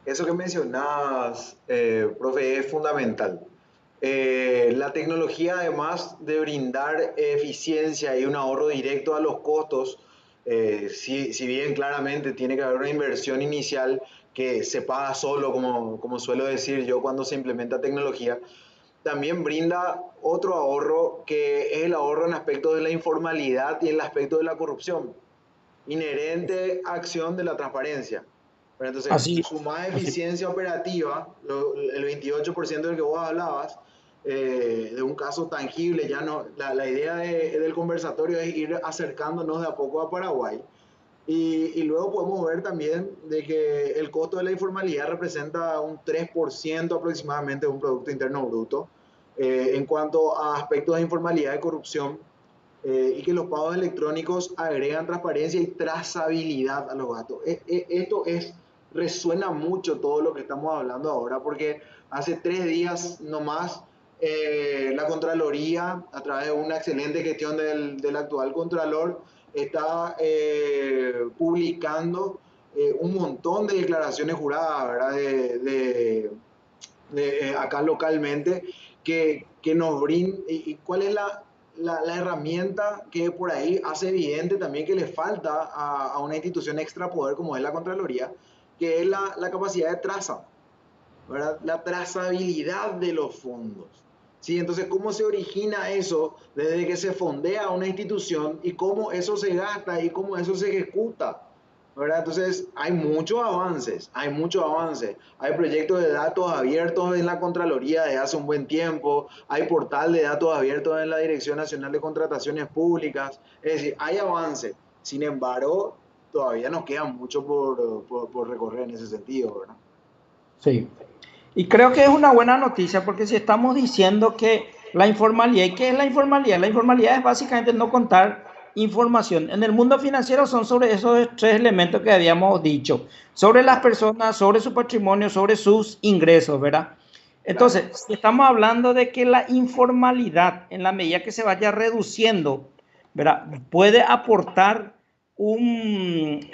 que mencionas, profe, es fundamental. La tecnología, además de brindar eficiencia y un ahorro directo a los costos, si bien claramente tiene que haber una inversión inicial que se paga solo, como suelo decir yo cuando se implementa tecnología, también brinda otro ahorro que es el ahorro en aspectos de la informalidad y en el aspecto de la corrupción, inherente acción de la transparencia. Pero entonces, Así, su más así. eficiencia operativa, el 28% del que vos hablabas, de un caso tangible, ya no, la idea del conversatorio es ir acercándonos de a poco a Paraguay. Y luego podemos ver también de que el costo de la informalidad representa un 3% aproximadamente de un Producto Interno Bruto. En cuanto a aspectos de informalidad y corrupción, y que los pagos electrónicos agregan transparencia y trazabilidad a los gastos. Esto resuena mucho todo lo que estamos hablando ahora, porque hace 3 días nomás la Contraloría, a través de una excelente gestión del actual Contralor, está publicando un montón de declaraciones juradas, ¿verdad? Acá localmente, que nos brinda. ¿Y cuál es la herramienta que por ahí hace evidente también que le falta a una institución extra poder como es la Contraloría, que es la capacidad de traza, ¿verdad? La trazabilidad de los fondos? ¿Sí? Entonces, ¿cómo se origina eso desde que se fondea una institución y cómo eso se gasta y cómo eso se ejecuta? ¿Verdad? Entonces, hay muchos avances, hay muchos avances. Hay proyectos de datos abiertos en la Contraloría desde hace un buen tiempo, hay portal de datos abiertos en la Dirección Nacional de Contrataciones Públicas, es decir, hay avances. Sin embargo, todavía nos queda mucho por recorrer en ese sentido, ¿verdad? Sí. Y creo que es una buena noticia porque si estamos diciendo que la informalidad, ¿y qué es la informalidad? La informalidad es básicamente no contar información. En el mundo financiero son sobre esos tres elementos que habíamos dicho, sobre las personas, sobre su patrimonio, sobre sus ingresos, ¿verdad? Claro. Entonces, si estamos hablando de que la informalidad, en la medida que se vaya reduciendo, ¿verdad? Puede aportar un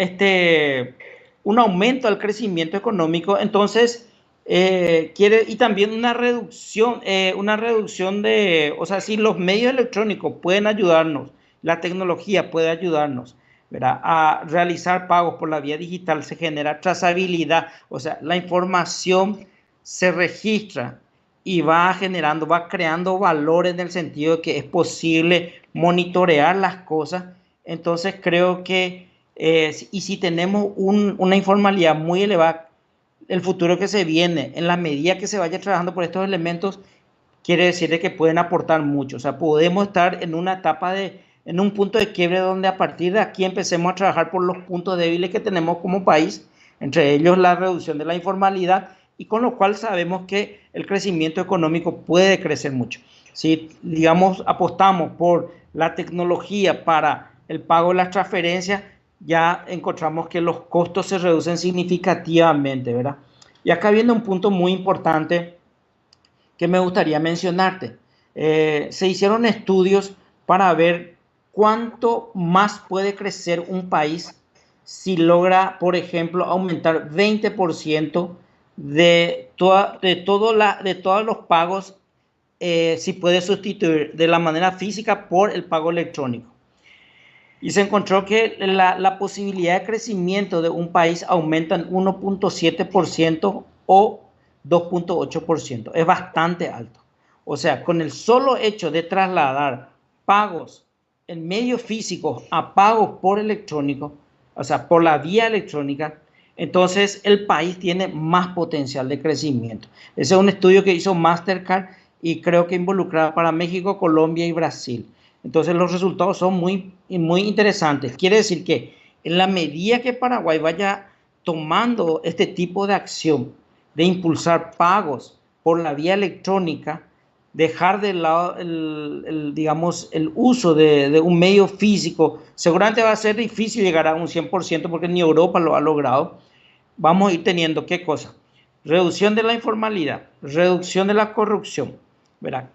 aumento al crecimiento económico, entonces y también una reducción de, o sea, si los medios electrónicos pueden ayudarnos, la tecnología puede ayudarnos, ¿verdad? A realizar pagos por la vía digital, se genera trazabilidad, o sea, la información se registra y va generando, va creando valor en el sentido de que es posible monitorear las cosas. Entonces creo que, y si tenemos una informalidad muy elevada, el futuro que se viene, en la medida que se vaya trabajando por estos elementos, quiere decir de que pueden aportar mucho. O sea, podemos estar en una etapa en un punto de quiebre donde a partir de aquí empecemos a trabajar por los puntos débiles que tenemos como país, entre ellos la reducción de la informalidad, y con lo cual sabemos que el crecimiento económico puede crecer mucho. Si, digamos, apostamos por la tecnología para el pago de las transferencias, ya encontramos que los costos se reducen significativamente, ¿verdad? Y acá viene un punto muy importante que me gustaría mencionarte. Se hicieron estudios para ver cuánto más puede crecer un país si logra, por ejemplo, aumentar 20% de todos los pagos, si puede sustituir de la manera física por el pago electrónico. Y se encontró que la posibilidad de crecimiento de un país aumenta en 1.7% o 2.8%. Es bastante alto. O sea, con el solo hecho de trasladar pagos en medios físicos a pagos por electrónico, o sea, por la vía electrónica, entonces el país tiene más potencial de crecimiento. Ese es un estudio que hizo Mastercard y creo que involucraba para México, Colombia y Brasil. Entonces los resultados son muy interesantes. Quiere decir que en la medida que Paraguay vaya tomando este tipo de acción de impulsar pagos por la vía electrónica, dejar de lado digamos, el uso de un medio físico, seguramente va a ser difícil llegar a un 100% porque ni Europa lo ha logrado. Vamos a ir teniendo, ¿qué cosa? Reducción de la informalidad, reducción de la corrupción, ¿verdad?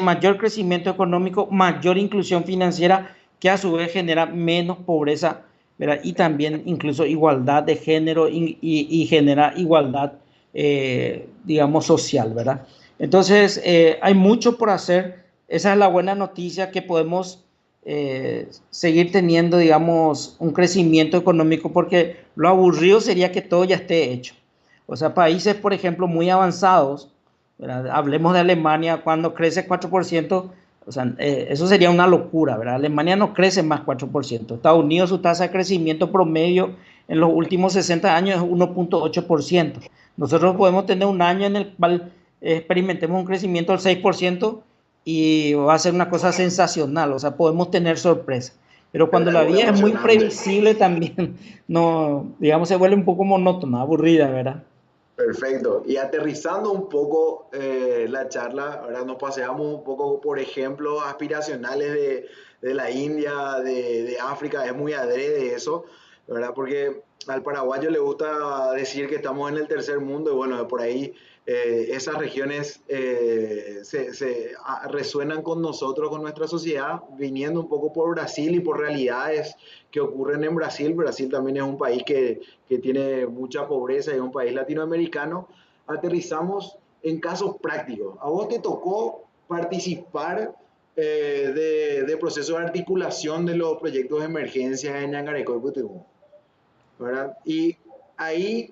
Mayor crecimiento económico, mayor inclusión financiera, que a su vez genera menos pobreza, ¿verdad? Y también incluso igualdad de género y genera igualdad, digamos, social, ¿verdad? Entonces, hay mucho por hacer. Esa es la buena noticia, que podemos seguir teniendo, digamos, un crecimiento económico, porque lo aburrido sería que todo ya esté hecho. O sea, países, por ejemplo, muy avanzados, ¿verdad? Hablemos de Alemania, cuando crece 4%, o sea, eso sería una locura, ¿verdad? Alemania no crece más 4%. Estados Unidos, su tasa de crecimiento promedio en los últimos 60 años es 1.8%. Nosotros podemos tener un año en el cual experimentemos un crecimiento del 6% y va a ser una cosa sensacional, o sea, podemos tener sorpresa. Pero cuando la vida es muy previsible también, no, digamos, se vuelve un poco monótona, aburrida, ¿verdad? Perfecto. Y aterrizando un poco la charla, ahora nos paseamos un poco por ejemplos aspiracionales de la India, de África, es muy adrede eso, ¿verdad? Porque al paraguayo le gusta decir que estamos en el tercer mundo y bueno, por ahí esas regiones resuenan con nosotros, con nuestra sociedad, viniendo un poco por Brasil y por realidades que ocurren en Brasil. Brasil también es un país que tiene mucha pobreza y es un país latinoamericano. Aterrizamos en casos prácticos. A vos te tocó participar de procesos de articulación de los proyectos de emergencia en Yangareco y Putumayo, ¿verdad? Y ahí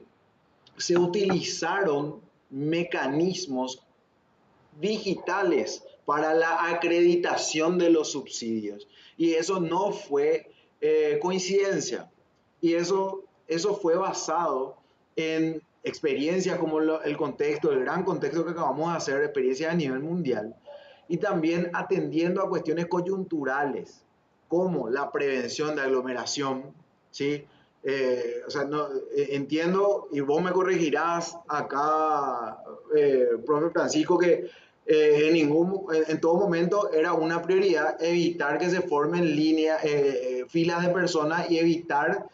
se utilizaron mecanismos digitales para la acreditación de los subsidios. Y eso no fue coincidencia. Y eso fue basado en experiencias como el contexto, el gran contexto que acabamos de hacer, experiencias a nivel mundial, y también atendiendo a cuestiones coyunturales, como la prevención de aglomeración, ¿sí? O sea, no, entiendo, y vos me corregirás acá, profe Francisco, que en todo momento era una prioridad evitar que se formen filas de personas y evitar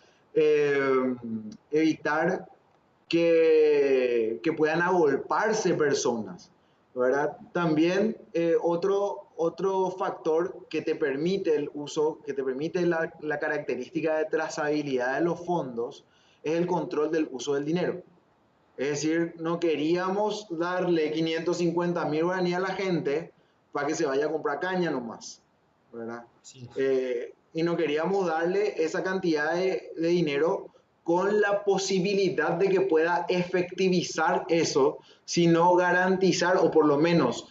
que puedan agolparse personas, ¿verdad? También otro factor que te permite el uso, que te permite la característica de trazabilidad de los fondos, es el control del uso del dinero. Es decir, no queríamos darle 550.000 guaraníes a la gente para que se vaya a comprar caña nomás, ¿verdad? Sí. Y no queríamos darle esa cantidad de dinero con la posibilidad de que pueda efectivizar eso, sino garantizar o por lo menos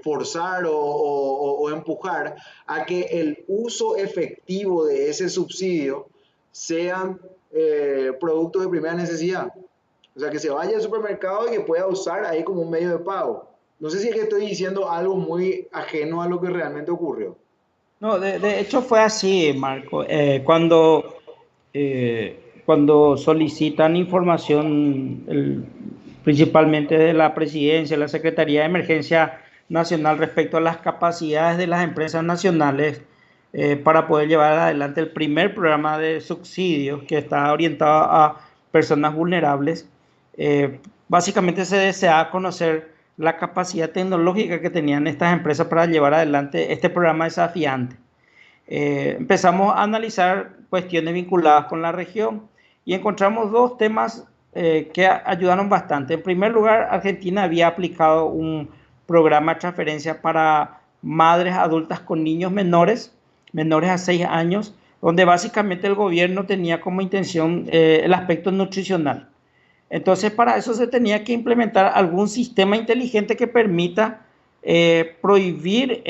forzar o empujar a que el uso efectivo de ese subsidio sean productos de primera necesidad. O sea, que se vaya al supermercado y que pueda usar ahí como un medio de pago. No sé si es que estoy diciendo algo muy ajeno a lo que realmente ocurrió. No, de hecho fue así, Marco. Cuando solicitan información, principalmente de la Presidencia, la Secretaría de Emergencia Nacional respecto a las capacidades de las empresas nacionales para poder llevar adelante el primer programa de subsidios que está orientado a personas vulnerables, básicamente se desea conocer la capacidad tecnológica que tenían estas empresas para llevar adelante este programa desafiante. Empezamos a analizar cuestiones vinculadas con la región y encontramos dos temas que ayudaron bastante. En primer lugar, Argentina había aplicado un programa de transferencia para madres adultas con niños menores a 6 años, donde básicamente el gobierno tenía como intención el aspecto nutricional. Entonces, para eso se tenía que implementar algún sistema inteligente que permita prohibir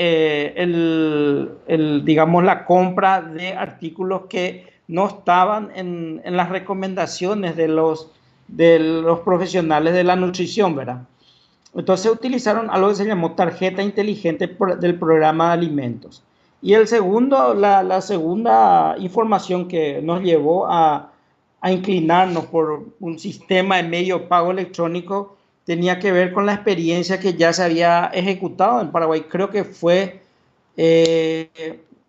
digamos, la compra de artículos que no estaban en las recomendaciones de los profesionales de la nutrición, ¿verdad? Entonces utilizaron algo que se llamó tarjeta inteligente del programa de alimentos. Y la segunda información que nos llevó a inclinarnos por un sistema de medio pago electrónico tenía que ver con la experiencia que ya se había ejecutado en Paraguay. Creo que fue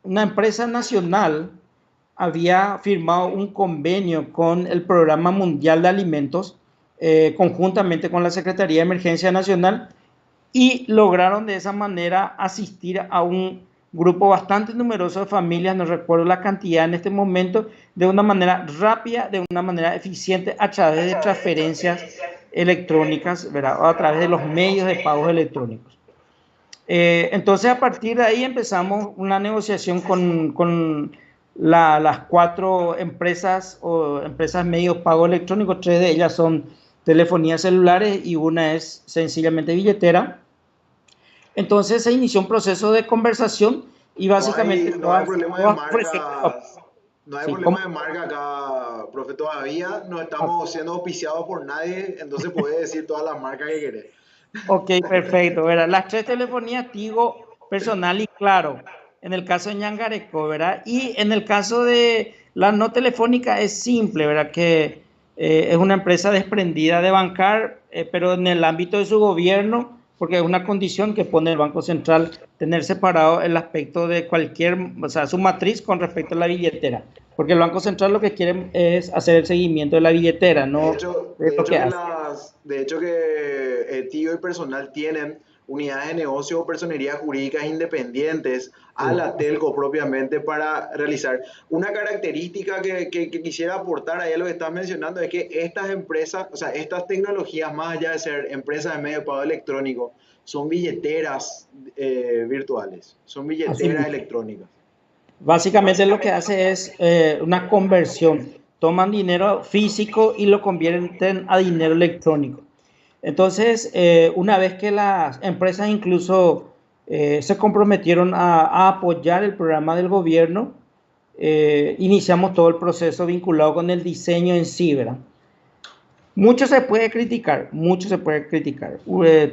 una empresa nacional había firmado un convenio con el Programa Mundial de Alimentos, conjuntamente con la Secretaría de Emergencia Nacional, y lograron de esa manera asistir a un grupo bastante numeroso de familias, no recuerdo la cantidad en este momento, de una manera rápida, de una manera eficiente, a través de transferencias electrónicas, ¿verdad? O a través de los medios de pagos electrónicos. Entonces, a partir de ahí empezamos una negociación con las 4 empresas o empresas medios pago electrónico. 3 de ellas son telefonías celulares y una es sencillamente billetera. Entonces se inició un proceso de conversación y básicamente no hay problema de marcas. No hay Sí, problema de marca acá, profe, todavía no estamos siendo auspiciados por nadie, entonces puedes decir todas las marcas que querés. Ok, perfecto, ¿verdad? Las 3 telefonías Tigo, Personal y Claro, en el caso de Ñangareco, ¿verdad? Y en el caso de la no telefónica es simple, ¿verdad? Que es una empresa desprendida de Bancar, pero en el ámbito de su gobierno, porque es una condición que pone el Banco Central tener separado el aspecto de o sea, su matriz con respecto a la billetera. Porque el Banco Central lo que quiere es hacer el seguimiento de la billetera, no de lo que hace. De hecho que Tío y Personal tienen unidades de negocio o personerías jurídicas independientes a la telco propiamente para realizar. Una característica que quisiera aportar ahí a lo que estás mencionando es que estas empresas, o sea, estas tecnologías, más allá de ser empresas de medio de pago electrónico, son billeteras virtuales, son Así billeteras mismo. electrónicas. Básicamente lo que hace es una conversión. Toman dinero físico y lo convierten a dinero electrónico. Entonces, una vez que las empresas incluso se comprometieron a apoyar el programa del gobierno, iniciamos todo el proceso vinculado con el diseño en sí, ¿verdad? Mucho se puede criticar,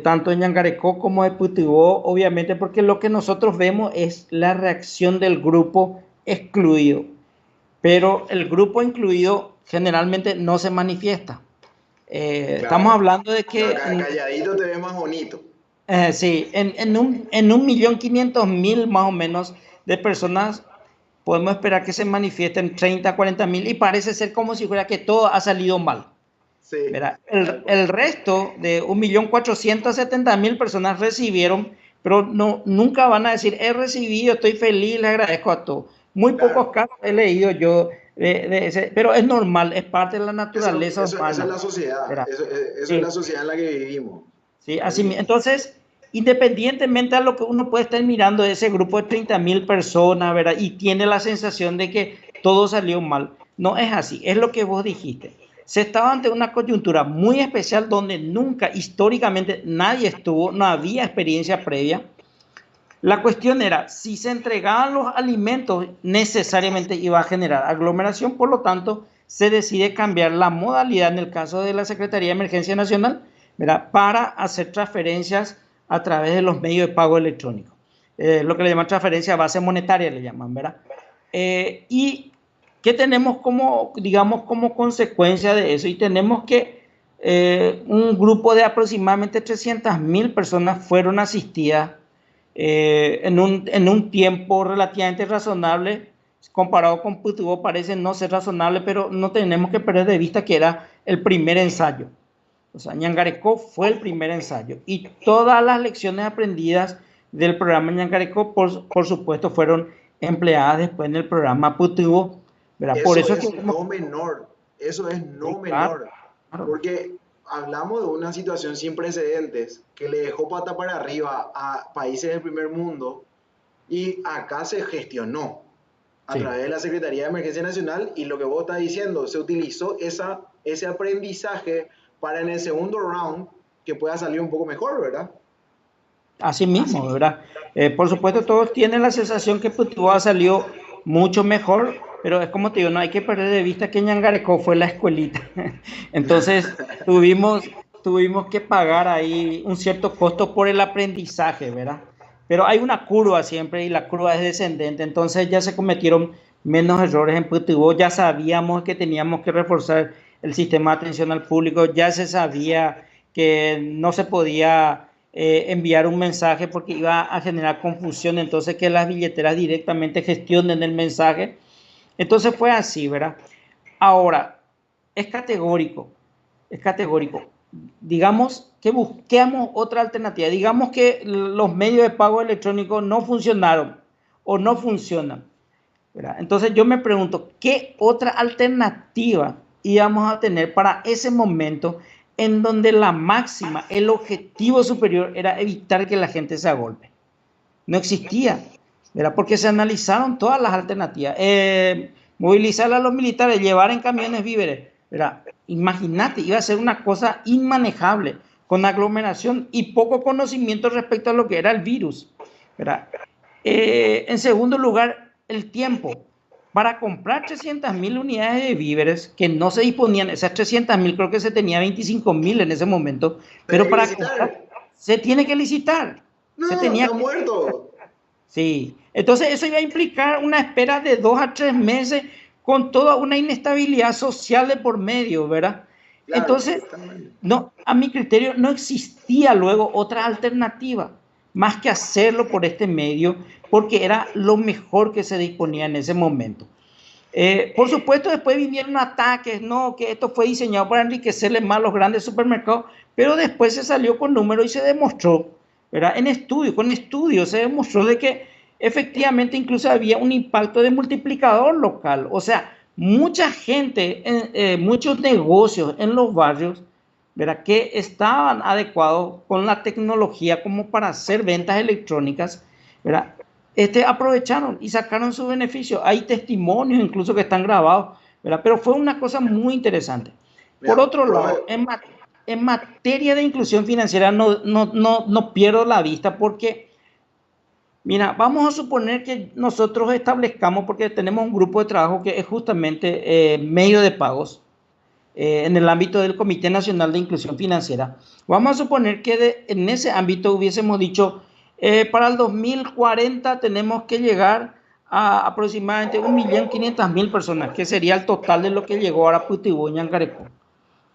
tanto en Yangarecó como en Putibó, obviamente, porque lo que nosotros vemos es la reacción del grupo excluido, pero el grupo incluido generalmente no se manifiesta. Estamos Claro. hablando de que Calladito te ves más bonito. sí, en 1.500.000 más o menos de personas podemos esperar que se manifiesten 30 a 40.000 y parece ser como si fuera que todo ha salido mal. Sí, ¿Verdad? tal cual. El resto de 1.470.000 personas recibieron, pero no, nunca van a decir, he recibido, estoy feliz, le agradezco a todos. Muy pocos Claro. casos he leído yo de ese, pero es normal, es parte de la naturaleza Eso es humana. la sociedad, ¿Verdad? eso es la Sí, sociedad en la que vivimos. sí, Así así, mismo. entonces, independientemente a lo que uno puede estar mirando de ese grupo de 30.000 personas, ¿verdad? Y tiene la sensación de que todo salió mal. No es así, es lo que vos dijiste. Se estaba ante una coyuntura muy especial donde nunca históricamente nadie estuvo, no había experiencia previa. La cuestión era, si se entregaban los alimentos, necesariamente iba a generar aglomeración, por lo tanto, se decide cambiar la modalidad en el caso de la Secretaría de Emergencia Nacional, ¿verdad? Para hacer transferencias a través de los medios de pago electrónico. Lo que le llaman transferencia a base monetaria, le llaman, ¿verdad? ¿Y qué tenemos como, digamos, como consecuencia de eso? Y tenemos que un grupo de aproximadamente 300.000 personas fueron asistidas en un tiempo relativamente razonable. Comparado con Putubo parece no ser razonable, pero no tenemos que perder de vista que era el primer ensayo. O sea, Ñangarecó fue el primer ensayo y todas las lecciones aprendidas del programa Ñangarecó, por supuesto, fueron empleadas después en el programa Putubo, ¿verdad? Por Eso eso es que... es no menor, eso es Sí, no claro, menor, claro. porque hablamos de una situación sin precedentes que le dejó pata para arriba a países del primer mundo y acá se gestionó a Sí. través de la Secretaría de Emergencia Nacional y lo que vos estás diciendo, se utilizó ese aprendizaje para en el segundo round que pueda salir un poco mejor, ¿verdad? Así mismo, ¿verdad? Por supuesto, todos tienen la sensación que Putibol salió mucho mejor, pero es como te digo, no hay que perder de vista que Ñangarecó fue la escuelita. Entonces, tuvimos que pagar ahí un cierto costo por el aprendizaje, ¿verdad? Pero hay una curva siempre y la curva es descendente, entonces ya se cometieron menos errores en Putibol, ya sabíamos que teníamos que reforzar el sistema de atención al público, ya se sabía que no se podía enviar un mensaje porque iba a generar confusión, entonces que las billeteras directamente gestionen el mensaje. Entonces fue así, ¿verdad? Ahora, es categórico, es categórico. Digamos que busquemos otra alternativa. Digamos que los medios de pago electrónicos no funcionaron o no funcionan, ¿verdad? Entonces yo me pregunto, ¿qué otra alternativa íbamos a tener para ese momento en donde la máxima, el objetivo superior era evitar que la gente se agolpe? No existía, ¿verdad? Porque se analizaron todas las alternativas. Movilizar a los militares, llevar en camiones víveres, ¿verdad? Imagínate, iba a ser una cosa inmanejable, con aglomeración y poco conocimiento respecto a lo que era el virus, ¿verdad? En segundo lugar, el tiempo. Para comprar 300.000 unidades de víveres que no se disponían, esas 300.000, creo que se tenía 25.000 en ese momento, pero para comprar se tiene que licitar. No, se tenía está muerto. Sí, entonces eso iba a implicar una espera de 2 a 3 meses con toda una inestabilidad social de por medio, ¿verdad? Claro, Entonces, no, a mi criterio no existía luego otra alternativa más que hacerlo por este medio, porque era lo mejor que se disponía en ese momento. Por supuesto, después vinieron ataques, no, que esto fue diseñado para enriquecerle más a los grandes supermercados, pero después se salió con números y se demostró, ¿verdad? Con estudios se demostró de que efectivamente incluso había un impacto de multiplicador local. O sea, mucha gente, muchos negocios en los barrios, ¿verdad?, que estaban adecuados con la tecnología como para hacer ventas electrónicas, ¿verdad?, aprovecharon y sacaron su beneficio. Hay testimonios incluso que están grabados, ¿verdad? Pero fue una cosa muy interesante. Por otro lado, en materia de inclusión financiera no pierdo la vista porque, mira, vamos a suponer que nosotros establezcamos, porque tenemos un grupo de trabajo que es justamente medio de pagos en el ámbito del Comité Nacional de Inclusión Financiera. Vamos a suponer que en ese ámbito hubiésemos dicho, para el 2040 tenemos que llegar a aproximadamente 1.500.000 personas, que sería el total de lo que llegó ahora Putibol y Ñangarecó.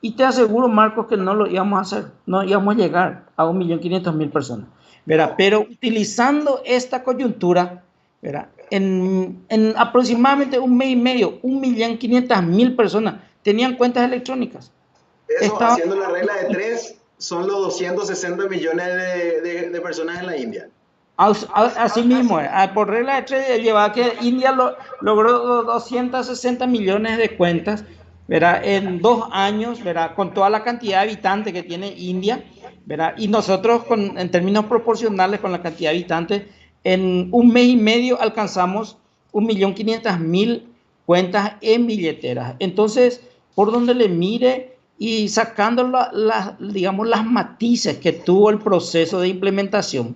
Y te aseguro, Marcos, que no lo íbamos a hacer, no íbamos a llegar a 1.500.000 personas, ¿verdad? Pero utilizando esta coyuntura, ¿verdad?, en aproximadamente un mes y medio, 1.500.000 personas tenían cuentas electrónicas. Eso, haciendo la regla de 3, son los 260 millones de personas en la India. Así mismo, por regla de 3, llevaba que India logró 260 millones de cuentas, ¿verdad?, en 2 años, ¿verdad?, con toda la cantidad de habitantes que tiene India, ¿verdad? Y nosotros, en términos proporcionales con la cantidad de habitantes, en un mes y medio alcanzamos 1.500.000 cuentas en billeteras. Entonces, por donde le mire y sacando digamos, las matices que tuvo el proceso de implementación,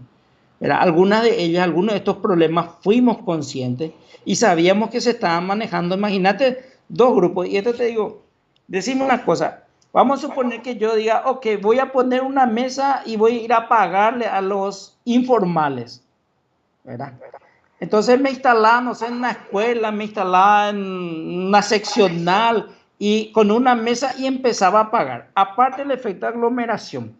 ¿verdad?, algunos de estos problemas fuimos conscientes y sabíamos que se estaban manejando. Imagínate, 2 grupos. Y esto te digo, decime una cosa. Vamos a suponer que yo diga, ok, voy a poner una mesa y voy a ir a pagarle a los informales, ¿verdad? Entonces me instalaba, no sé, en una escuela, me instalaba en una seccional y con una mesa y empezaba a pagar. Aparte del efecto de aglomeración,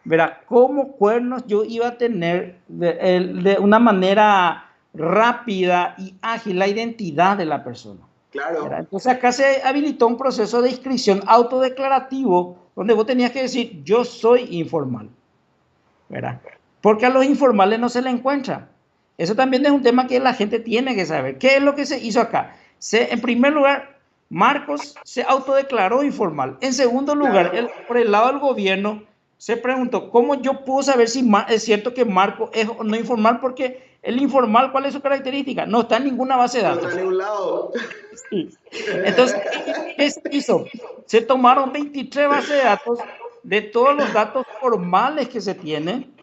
¿verdad?, ¿cómo cuernos yo iba a tener de una manera rápida y ágil la identidad de la persona? Claro. ¿Verdad? Entonces acá se habilitó un proceso de inscripción autodeclarativo donde vos tenías que decir, yo soy informal, ¿verdad? Porque a los informales no se le encuentra. Eso también es un tema que la gente tiene que saber. ¿Qué es lo que se hizo acá? En primer lugar, Marcos se autodeclaró informal. En segundo lugar, por el lado del gobierno, se preguntó, ¿cómo yo puedo saber si es cierto que Marcos es o no informal? Porque El informal, ¿cuál es su característica? No está en ninguna base de No datos. está en ningún lado. Sí. Entonces, ¿qué se hizo? Se tomaron 23 bases de datos de todos los datos formales que se tienen,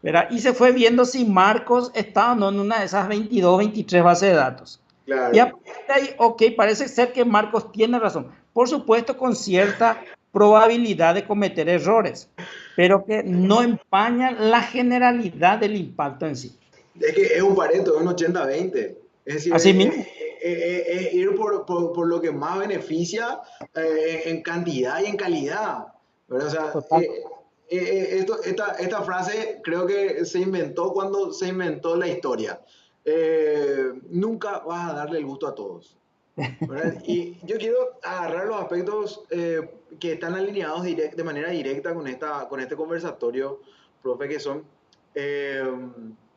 ¿verdad? Y se fue viendo si Marcos estaba o no en una de esas 22, 23 bases de datos. Y a Claro. partir de ahí, ok, parece ser que Marcos tiene razón. Por supuesto, con cierta probabilidad de cometer errores, pero que no empañan la generalidad del impacto en sí. Es que es un Pareto, es un 80-20. Es decir, Así mismo, es ir por lo que más beneficia en cantidad y en calidad. ¿Verdad? O sea, total. esta frase creo que se inventó cuando se inventó la historia. Nunca vas a darle el gusto a todos. ¿Verdad? Y yo quiero agarrar los aspectos que están alineados de manera directa con este conversatorio, profe, que son eh,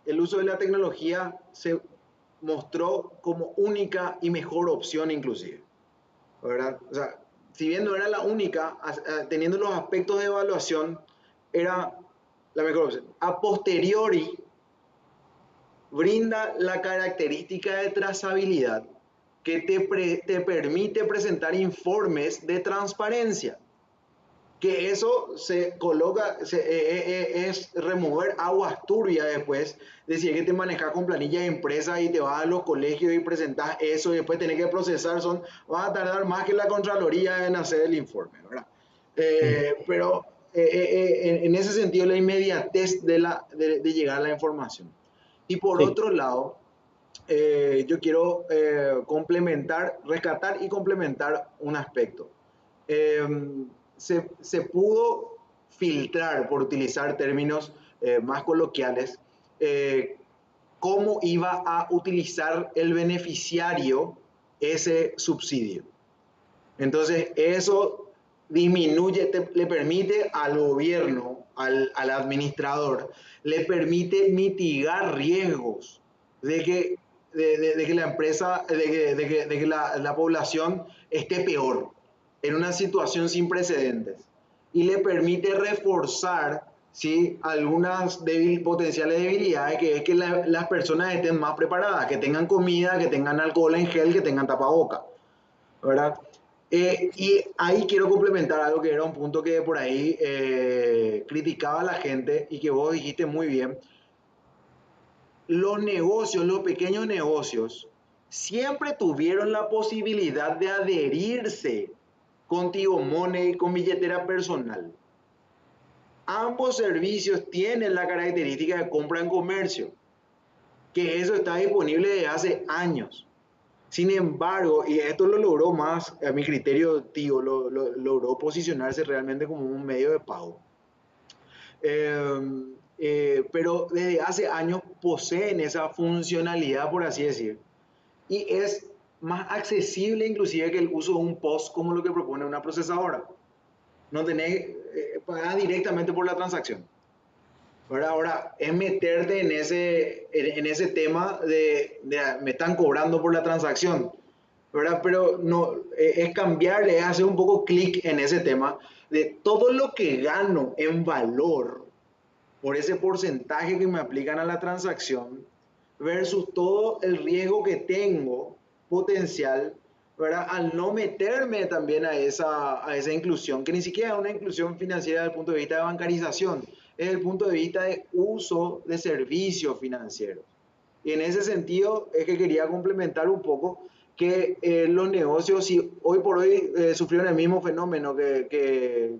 el uso de la tecnología se mostró como única y mejor opción inclusive, ¿verdad? O sea, si bien no era la única, teniendo los aspectos de evaluación, era la mejor opción. A posteriori, brinda la característica de trazabilidad que te permite presentar informes de transparencia. Que eso se coloca, es remover aguas turbias después, decir que te manejas con planillas de empresa y te vas a los colegios y presentas eso y después tenés que procesar, vas a tardar más que la Contraloría en hacer el informe, ¿verdad? Sí, Pero en ese sentido la inmediatez de llegar a la información. Y por sí. otro lado, yo quiero complementar, rescatar y complementar un aspecto. Eh, se pudo filtrar, por utilizar términos más coloquiales, cómo iba a utilizar el beneficiario ese subsidio. Entonces, eso disminuye, le permite al gobierno, al administrador, le permite mitigar riesgos de que, de que la empresa, de que la población esté peor, en una situación sin precedentes. Y le permite reforzar, ¿sí?, algunas potenciales debilidades, que es que las personas estén más preparadas, que tengan comida, que tengan alcohol en gel, que tengan tapaboca, ¿verdad? Y ahí quiero complementar algo que era un punto que por ahí criticaba la gente y que vos dijiste muy bien. Los negocios, los pequeños negocios, siempre tuvieron la posibilidad de adherirse contigo Money y con billetera personal. Ambos servicios tienen la característica de compra en comercio, que eso está disponible desde hace años. Sin embargo, y esto lo logró más, a mi criterio, tío, logró posicionarse realmente como un medio de pago. Pero desde hace años poseen esa funcionalidad, por así decir, y es más accesible inclusive que el uso de un POS como lo que propone una procesadora. No tenés, pagar directamente por la transacción. Ahora es meterte en ese tema de me están cobrando por la transacción, ¿verdad? Pero no, es cambiarle, es hacer un poco clic en ese tema de todo lo que gano en valor por ese porcentaje que me aplican a la transacción versus todo el riesgo que tengo potencial, ¿verdad? Al no meterme también a esa inclusión, que ni siquiera es una inclusión financiera desde el punto de vista de bancarización, es desde el punto de vista de uso de servicios financieros. Y en ese sentido es que quería complementar un poco que los negocios, si hoy por hoy sufrieron el mismo fenómeno que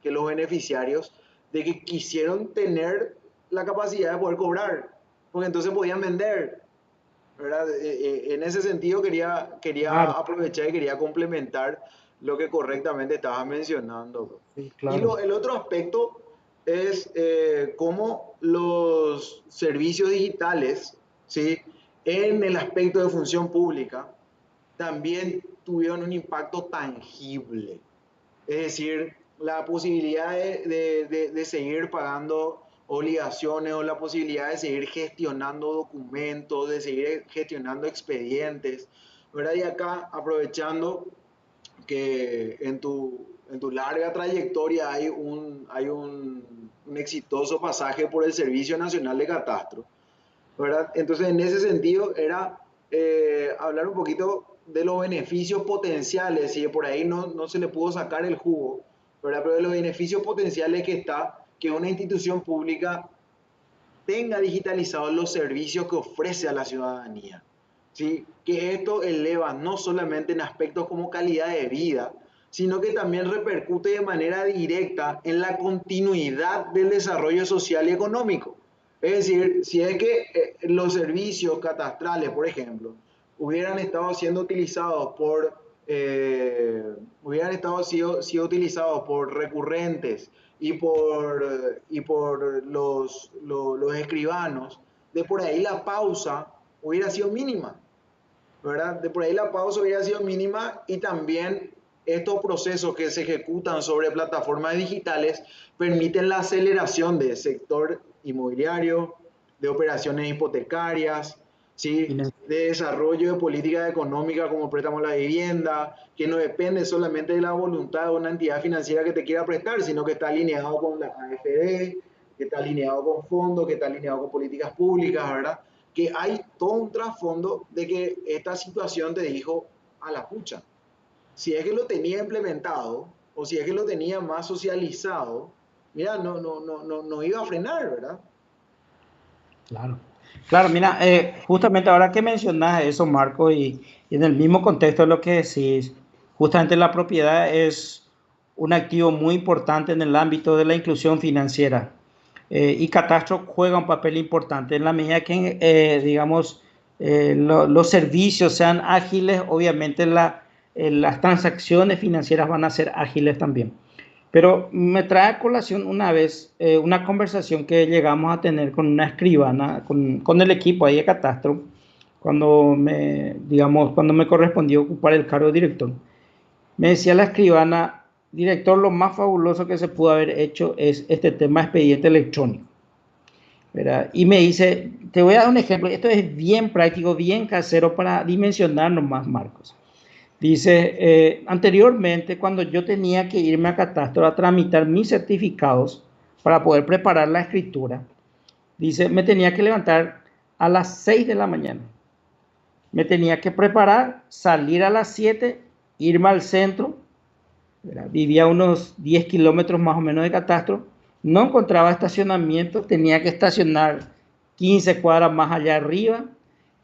los beneficiarios, de que quisieron tener la capacidad de poder cobrar, porque entonces podían vender, ¿verdad? En ese sentido quería Claro, aprovechar y quería complementar lo que correctamente estabas mencionando. sí, Y claro. el otro aspecto es cómo los servicios digitales, ¿sí?, en el aspecto de función pública, también tuvieron un impacto tangible. Es decir, la posibilidad de seguir pagando obligaciones o la posibilidad de seguir gestionando documentos, de seguir gestionando expedientes, ¿verdad? Y acá, aprovechando que en tu larga trayectoria hay un exitoso pasaje por el Servicio Nacional de Catastro, ¿verdad? Entonces, en ese sentido, era hablar un poquito de los beneficios potenciales, y por ahí no se le pudo sacar el jugo, ¿verdad? Pero de los beneficios potenciales que está que una institución pública tenga digitalizados los servicios que ofrece a la ciudadanía. ¿Sí? Que esto eleva no solamente en aspectos como calidad de vida, sino que también repercute de manera directa en la continuidad del desarrollo social y económico. Es decir, si es que los servicios catastrales, por ejemplo, hubieran estado siendo utilizados sido utilizados por recurrentes y por los escribanos, de por ahí la pausa hubiera sido mínima, ¿verdad? De por ahí la pausa hubiera sido mínima, y también estos procesos que se ejecutan sobre plataformas digitales permiten la aceleración del sector inmobiliario, de operaciones hipotecarias, ¿sí? De desarrollo de políticas económicas como préstamo a la vivienda, que no depende solamente de la voluntad de una entidad financiera que te quiera prestar, sino que está alineado con la AFD, que está alineado con fondos, que está alineado con políticas públicas, ¿verdad? Que hay todo un trasfondo de que esta situación te dijo a la pucha. Si es que lo tenía implementado, o si es que lo tenía más socializado, mira, no iba a frenar, ¿verdad? Claro. Claro, mira, justamente ahora que mencionas eso, Marco, y en el mismo contexto de lo que decís, justamente la propiedad es un activo muy importante en el ámbito de la inclusión financiera. Y Catastro juega un papel importante en la medida que, digamos, los servicios sean ágiles, obviamente las transacciones financieras van a ser ágiles también. Pero me trae a colación una vez una conversación que llegamos a tener con una escribana, con el equipo ahí de Catastro, cuando me correspondió ocupar el cargo de director. Me decía la escribana: director, lo más fabuloso que se pudo haber hecho es este tema de expediente electrónico, ¿verdad? Y me dice, te voy a dar un ejemplo, esto es bien práctico, bien casero para dimensionarnos más, Marcos. Dice, anteriormente, cuando yo tenía que irme a Catastro a tramitar mis certificados para poder preparar la escritura, dice, me tenía que levantar a las 6 de la mañana. Me tenía que preparar, salir a las 7, irme al centro, ¿verdad? Vivía a unos 10 kilómetros más o menos de Catastro, no encontraba estacionamiento, tenía que estacionar 15 cuadras más allá arriba,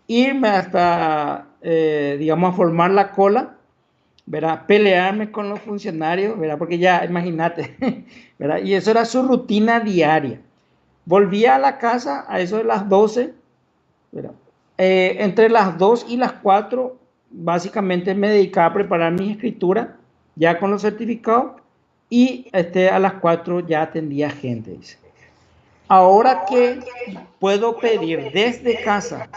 irme hasta, digamos, a formar la cola, ¿verdad? Pelearme con los funcionarios, ¿verdad? Porque ya, imagínate, ¿verdad? Y eso era su rutina diaria. Volvía a la casa a eso de las 12, ¿verdad? Entre las 2 y las 4, básicamente me dedicaba a preparar mi escritura, ya con los certificados, y a las 4 ya atendía gente. Dice. Ahora que puedo pedir desde casa,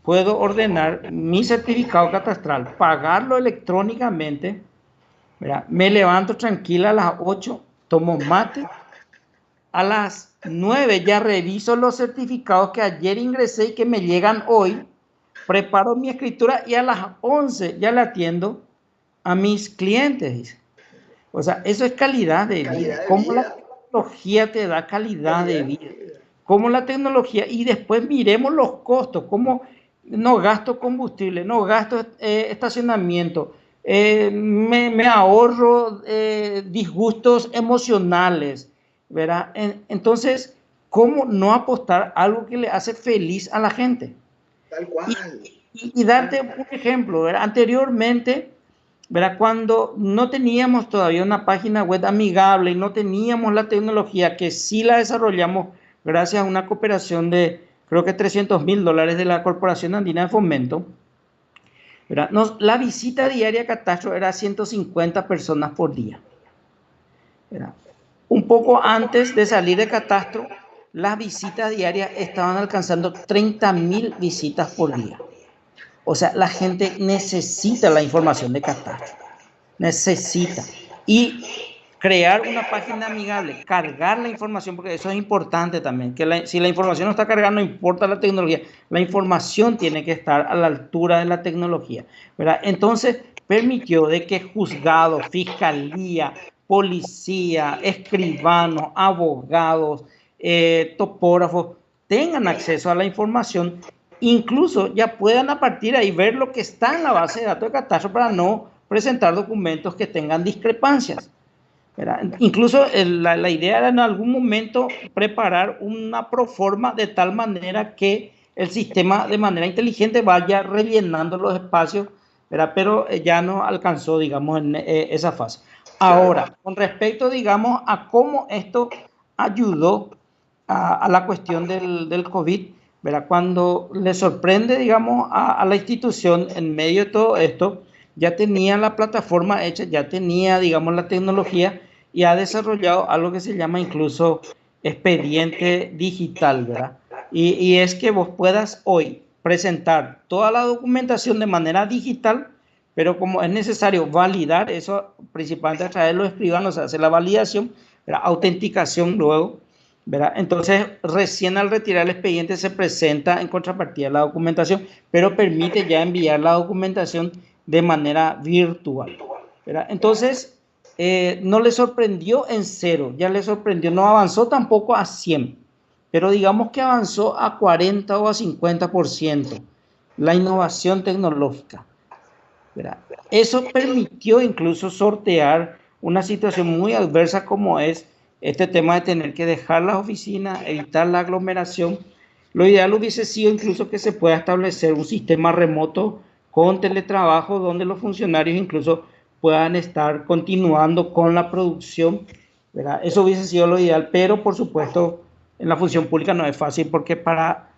puedo ordenar mi certificado catastral, pagarlo electrónicamente, ¿verdad? Me levanto tranquila a las 8, tomo mate, a las 9 ya reviso los certificados que ayer ingresé y que me llegan hoy, preparo mi escritura y a las 11 ya le atiendo a mis clientes. O sea, eso es calidad de vida. Cómo la tecnología te da calidad de vida. Cómo la tecnología, y después miremos los costos, cómo no gasto combustible, no gasto estacionamiento, me ahorro disgustos emocionales, ¿verdad? Entonces, ¿cómo no apostar algo que le hace feliz a la gente? Tal cual. Y darte un ejemplo, ¿verdad? Anteriormente, ¿verdad? Cuando no teníamos todavía una página web amigable y no teníamos la tecnología, que sí la desarrollamos gracias a una cooperación de, creo que $300,000 de la Corporación Andina de Fomento, ¿verdad? La visita diaria a Catastro era 150 personas por día, ¿verdad? Un poco antes de salir de Catastro, las visitas diarias estaban alcanzando 30,000 visitas por día. O sea, la gente necesita la información de Catastro. Necesita. Y crear una página amigable, cargar la información, porque eso es importante también. Si la información no está cargada, no importa la tecnología. La información tiene que estar a la altura de la tecnología, ¿verdad? Entonces, permitió de que juzgados, fiscalía, policía, escribanos, abogados, topógrafos, tengan acceso a la información, incluso ya puedan a partir de ahí ver lo que está en la base de datos de catastro para no presentar documentos que tengan discrepancias, ¿verdad? Incluso la idea era en algún momento preparar una proforma de tal manera que el sistema de manera inteligente vaya rellenando los espacios, ¿verdad? Pero ya no alcanzó, digamos, en esa fase. Ahora, con respecto, digamos, a cómo esto ayudó a la cuestión del COVID, ¿verdad? Cuando le sorprende, digamos, a la institución en medio de todo esto, ya tenía la plataforma hecha, ya tenía, digamos, la tecnología y ha desarrollado algo que se llama incluso expediente digital, ¿verdad? Y es que vos puedas hoy presentar toda la documentación de manera digital, pero como es necesario validar eso, principalmente a través de los escribanos, se hace la validación, ¿verdad? Autenticación luego, ¿verdad? Entonces, recién al retirar el expediente se presenta en contrapartida la documentación, pero permite ya enviar la documentación de manera virtual, ¿verdad? Entonces, no le sorprendió en cero, ya le sorprendió, no avanzó tampoco a 100, pero digamos que avanzó a 40 o a 50% la innovación tecnológica, ¿verdad? Eso permitió incluso sortear una situación muy adversa como es este tema de tener que dejar las oficinas, evitar la aglomeración. Lo ideal hubiese sido incluso que se pueda establecer un sistema remoto con teletrabajo donde los funcionarios incluso puedan estar continuando con la producción, ¿verdad? Eso hubiese sido lo ideal, pero por supuesto en la función pública no es fácil porque para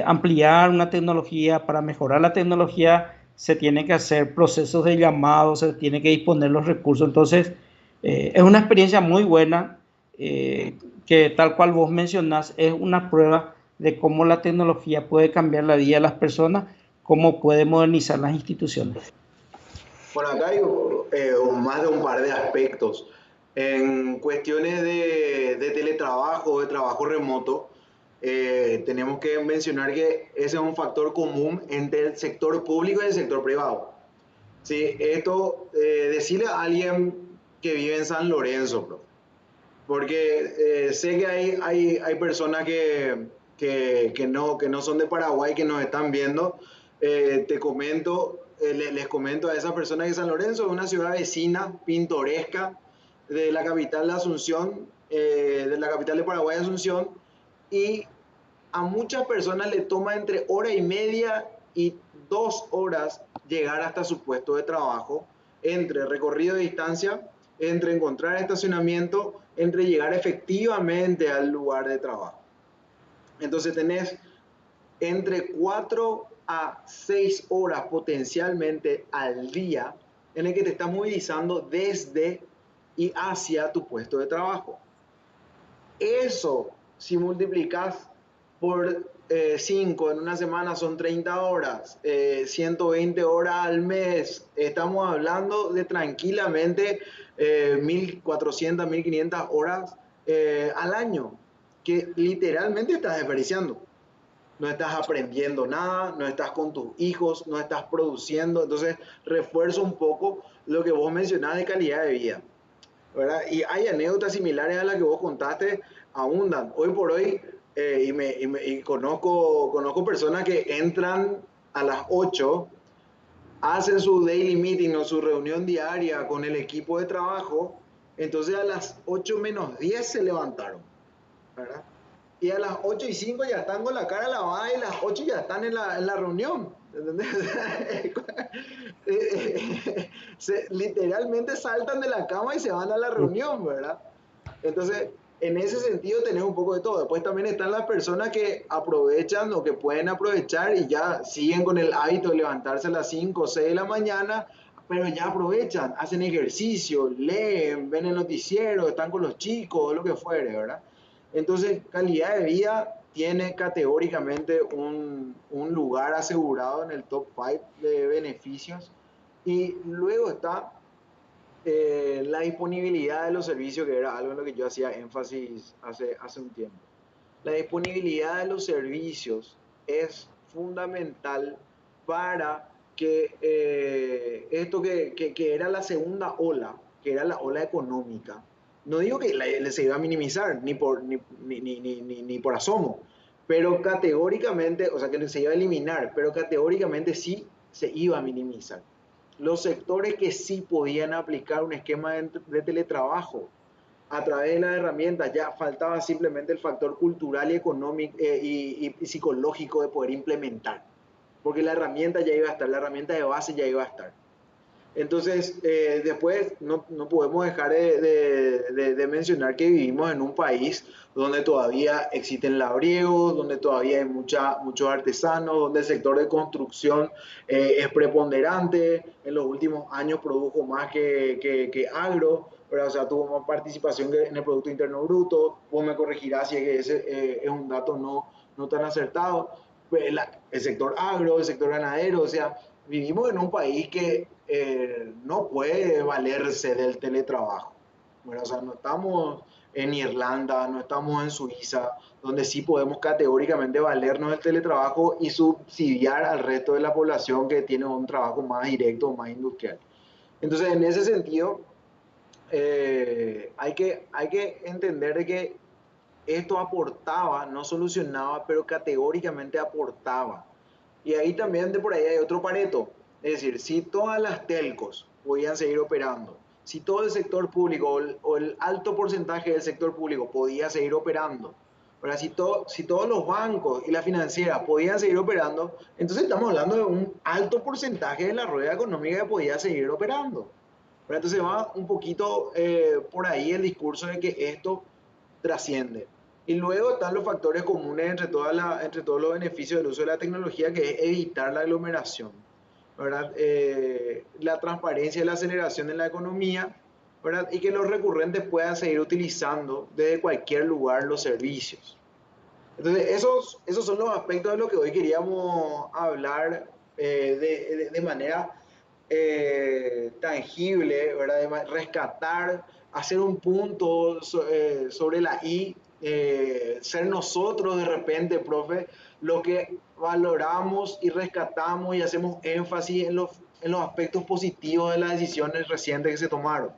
ampliar una tecnología, para mejorar la tecnología, se tiene que hacer procesos de llamado, se tiene que disponer los recursos. Entonces, es una experiencia muy buena que tal cual vos mencionás, es una prueba de cómo la tecnología puede cambiar la vida de las personas, cómo puede modernizar las instituciones. Bueno, acá hay más de un par de aspectos. En cuestiones de teletrabajo, de trabajo remoto, tenemos que mencionar que ese es un factor común entre el sector público y el sector privado. Sí, esto, decirle a alguien que vive en San Lorenzo, bro, porque sé que hay personas que no son de Paraguay, que nos están viendo. Te comento, les comento a esas personas que San Lorenzo es una ciudad vecina, pintoresca, de la capital de Asunción, de la capital de Paraguay, Asunción, y a muchas personas le toma entre hora y media y 2 horas llegar hasta su puesto de trabajo, entre recorrido de distancia, entre encontrar estacionamiento, entre llegar efectivamente al lugar de trabajo. Entonces tenés entre 4 a 6 horas potencialmente al día en el que te estás movilizando desde y hacia tu puesto de trabajo. Eso, si multiplicas por 5 en una semana son 30 horas, 120 horas al mes, estamos hablando de tranquilamente 1.400, 1.500 horas al año, que literalmente estás desperdiciando. No estás aprendiendo nada, no estás con tus hijos, no estás produciendo. Entonces, refuerzo un poco lo que vos mencionás de calidad de vida, ¿verdad? Y hay anécdotas similares a las que vos contaste, abundan. Hoy por hoy, y conozco personas que entran a las 8, hacen su daily meeting o su reunión diaria con el equipo de trabajo, entonces a las 8 menos 10 se levantaron, ¿verdad? Y a las 8:05 ya están con la cara lavada y a las 8 ya están en la reunión. ¿Entendés? Literalmente saltan de la cama y se van a la reunión, ¿verdad? Entonces, en ese sentido tenés un poco de todo. Después también están las personas que aprovechan o que pueden aprovechar y ya siguen con el hábito de levantarse a las 5 o 6 de la mañana, pero ya aprovechan, hacen ejercicio, leen, ven el noticiero, están con los chicos o lo que fuere, ¿verdad? Entonces, calidad de vida tiene categóricamente un lugar asegurado en el top 5 de beneficios. Y luego está la disponibilidad de los servicios, que era algo en lo que yo hacía énfasis hace un tiempo. La disponibilidad de los servicios es fundamental para que esto que era la segunda ola, que era la ola económica, no digo que se iba a minimizar ni por asomo, pero categóricamente, o sea, que se iba a eliminar, pero categóricamente sí se iba a minimizar. Los sectores que sí podían aplicar un esquema de teletrabajo a través de las herramientas, ya faltaba simplemente el factor cultural y económico y psicológico de poder implementar, porque la herramienta ya iba a estar, la herramienta de base ya iba a estar. Entonces, después no podemos dejar de mencionar que vivimos en un país donde todavía existen labriegos, donde todavía hay muchos artesanos, donde el sector de construcción es preponderante, en los últimos años produjo más que agro, pero, o sea, tuvo más participación en el Producto Interno Bruto. Vos me corregirás si es que ese es un dato no tan acertado. El sector agro, el sector ganadero, o sea, vivimos en un país que no puede valerse del teletrabajo. Bueno, o sea, no estamos en Irlanda, no estamos en Suiza, donde sí podemos categóricamente valernos del teletrabajo y subsidiar al resto de la población que tiene un trabajo más directo, más industrial. Entonces, en ese sentido, hay que entender de que esto aportaba, no solucionaba, pero categóricamente aportaba. Y ahí también de por ahí hay otro Pareto. Es decir, si todas las telcos podían seguir operando, si todo el sector público o el alto porcentaje del sector público podía seguir operando, ¿verdad? Si todos los bancos y la financiera podían seguir operando, entonces estamos hablando de un alto porcentaje de la rueda económica que podía seguir operando, ¿verdad? Entonces va un poquito por ahí el discurso de que esto trasciende. Y luego están los factores comunes entre todos los beneficios del uso de la tecnología, que es evitar la aglomeración, ¿verdad? La transparencia y la aceleración en la economía, ¿verdad? Y que los recurrentes puedan seguir utilizando desde cualquier lugar los servicios. Entonces, esos son los aspectos de lo que hoy queríamos hablar de manera tangible, ¿verdad? De rescatar, hacer un punto sobre la I, ser nosotros de repente, profe, lo que valoramos y rescatamos y hacemos énfasis en los aspectos positivos de las decisiones recientes que se tomaron,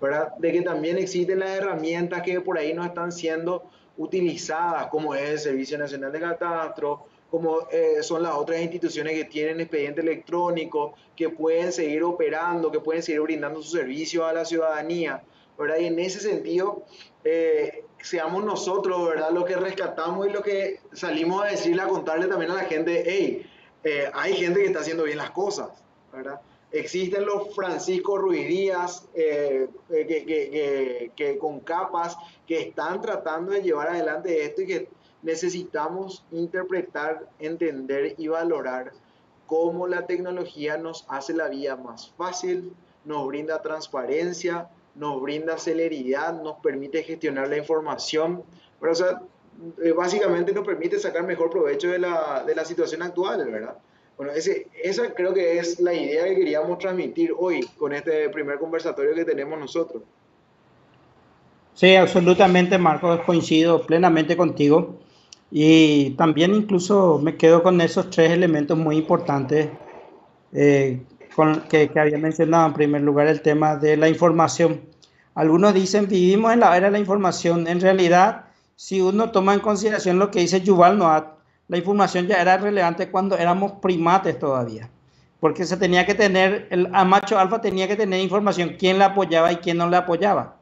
¿verdad? De que también existen las herramientas que por ahí no están siendo utilizadas, como es el Servicio Nacional de Catastro, como son las otras instituciones que tienen expediente electrónico, que pueden seguir operando, que pueden seguir brindando sus servicios a la ciudadanía, ¿verdad? Y en ese sentido, seamos nosotros, ¿verdad?, lo que rescatamos y lo que salimos a decirle, a contarle también a la gente, hey, hay gente que está haciendo bien las cosas, ¿verdad? Existen los Francisco Ruiz Díaz que con capas que están tratando de llevar adelante esto y que necesitamos interpretar, entender y valorar cómo la tecnología nos hace la vida más fácil, nos brinda transparencia, nos brinda celeridad, nos permite gestionar la información, pero, o sea, básicamente nos permite sacar mejor provecho de la situación actual, ¿verdad? Bueno, esa creo que es la idea que queríamos transmitir hoy con este primer conversatorio que tenemos nosotros. Sí, absolutamente, Marcos, coincido plenamente contigo. Y también incluso me quedo con esos tres elementos muy importantes eh, que había mencionado. En primer lugar, el tema de la información. Algunos dicen, vivimos en la era de la información. En realidad, si uno toma en consideración lo que dice Yuval Noah, la información ya era relevante cuando éramos primates todavía. Porque se tenía que tener, el macho alfa tenía que tener información, quién le apoyaba y quién no le apoyaba,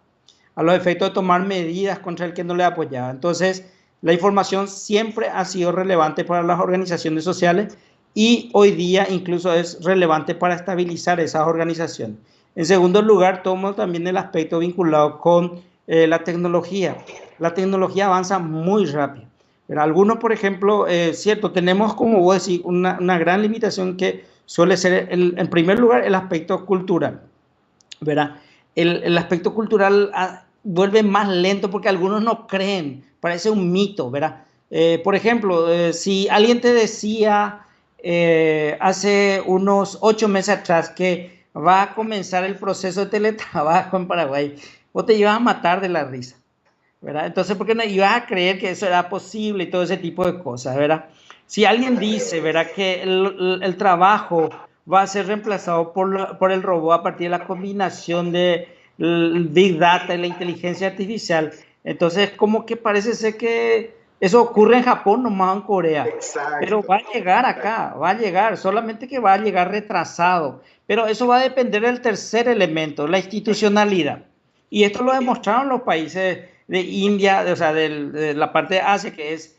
a los efectos de tomar medidas contra el que no le apoyaba. Entonces, la información siempre ha sido relevante para las organizaciones sociales y hoy día incluso es relevante para estabilizar esas organizaciones. En segundo lugar, tomo también el aspecto vinculado con la tecnología. La tecnología avanza muy rápido. Pero algunos, por ejemplo, cierto, tenemos, como vos decís, una gran limitación que suele ser, en primer lugar, el aspecto cultural, ¿verdad? El aspecto cultural vuelve más lento porque algunos no creen, parece un mito, ¿verdad? Por ejemplo, si alguien te decía hace unos 8 meses atrás que va a comenzar el proceso de teletrabajo en Paraguay, vos te ibas a matar de la risa, ¿verdad? Entonces, ¿por qué no ibas a creer que eso era posible y todo ese tipo de cosas, ¿verdad? Si alguien dice, ¿verdad?, que el trabajo va a ser reemplazado por el robot a partir de la combinación de Big Data y la inteligencia artificial, entonces como que parece ser que Eso ocurre en Japón, nomás en Corea. Pero Exacto. va a llegar acá, va a llegar, solamente que va a llegar retrasado. Pero eso va a depender del tercer elemento, la institucionalidad. Y esto lo demostraron los países de India, o sea, de la parte de Asia, que es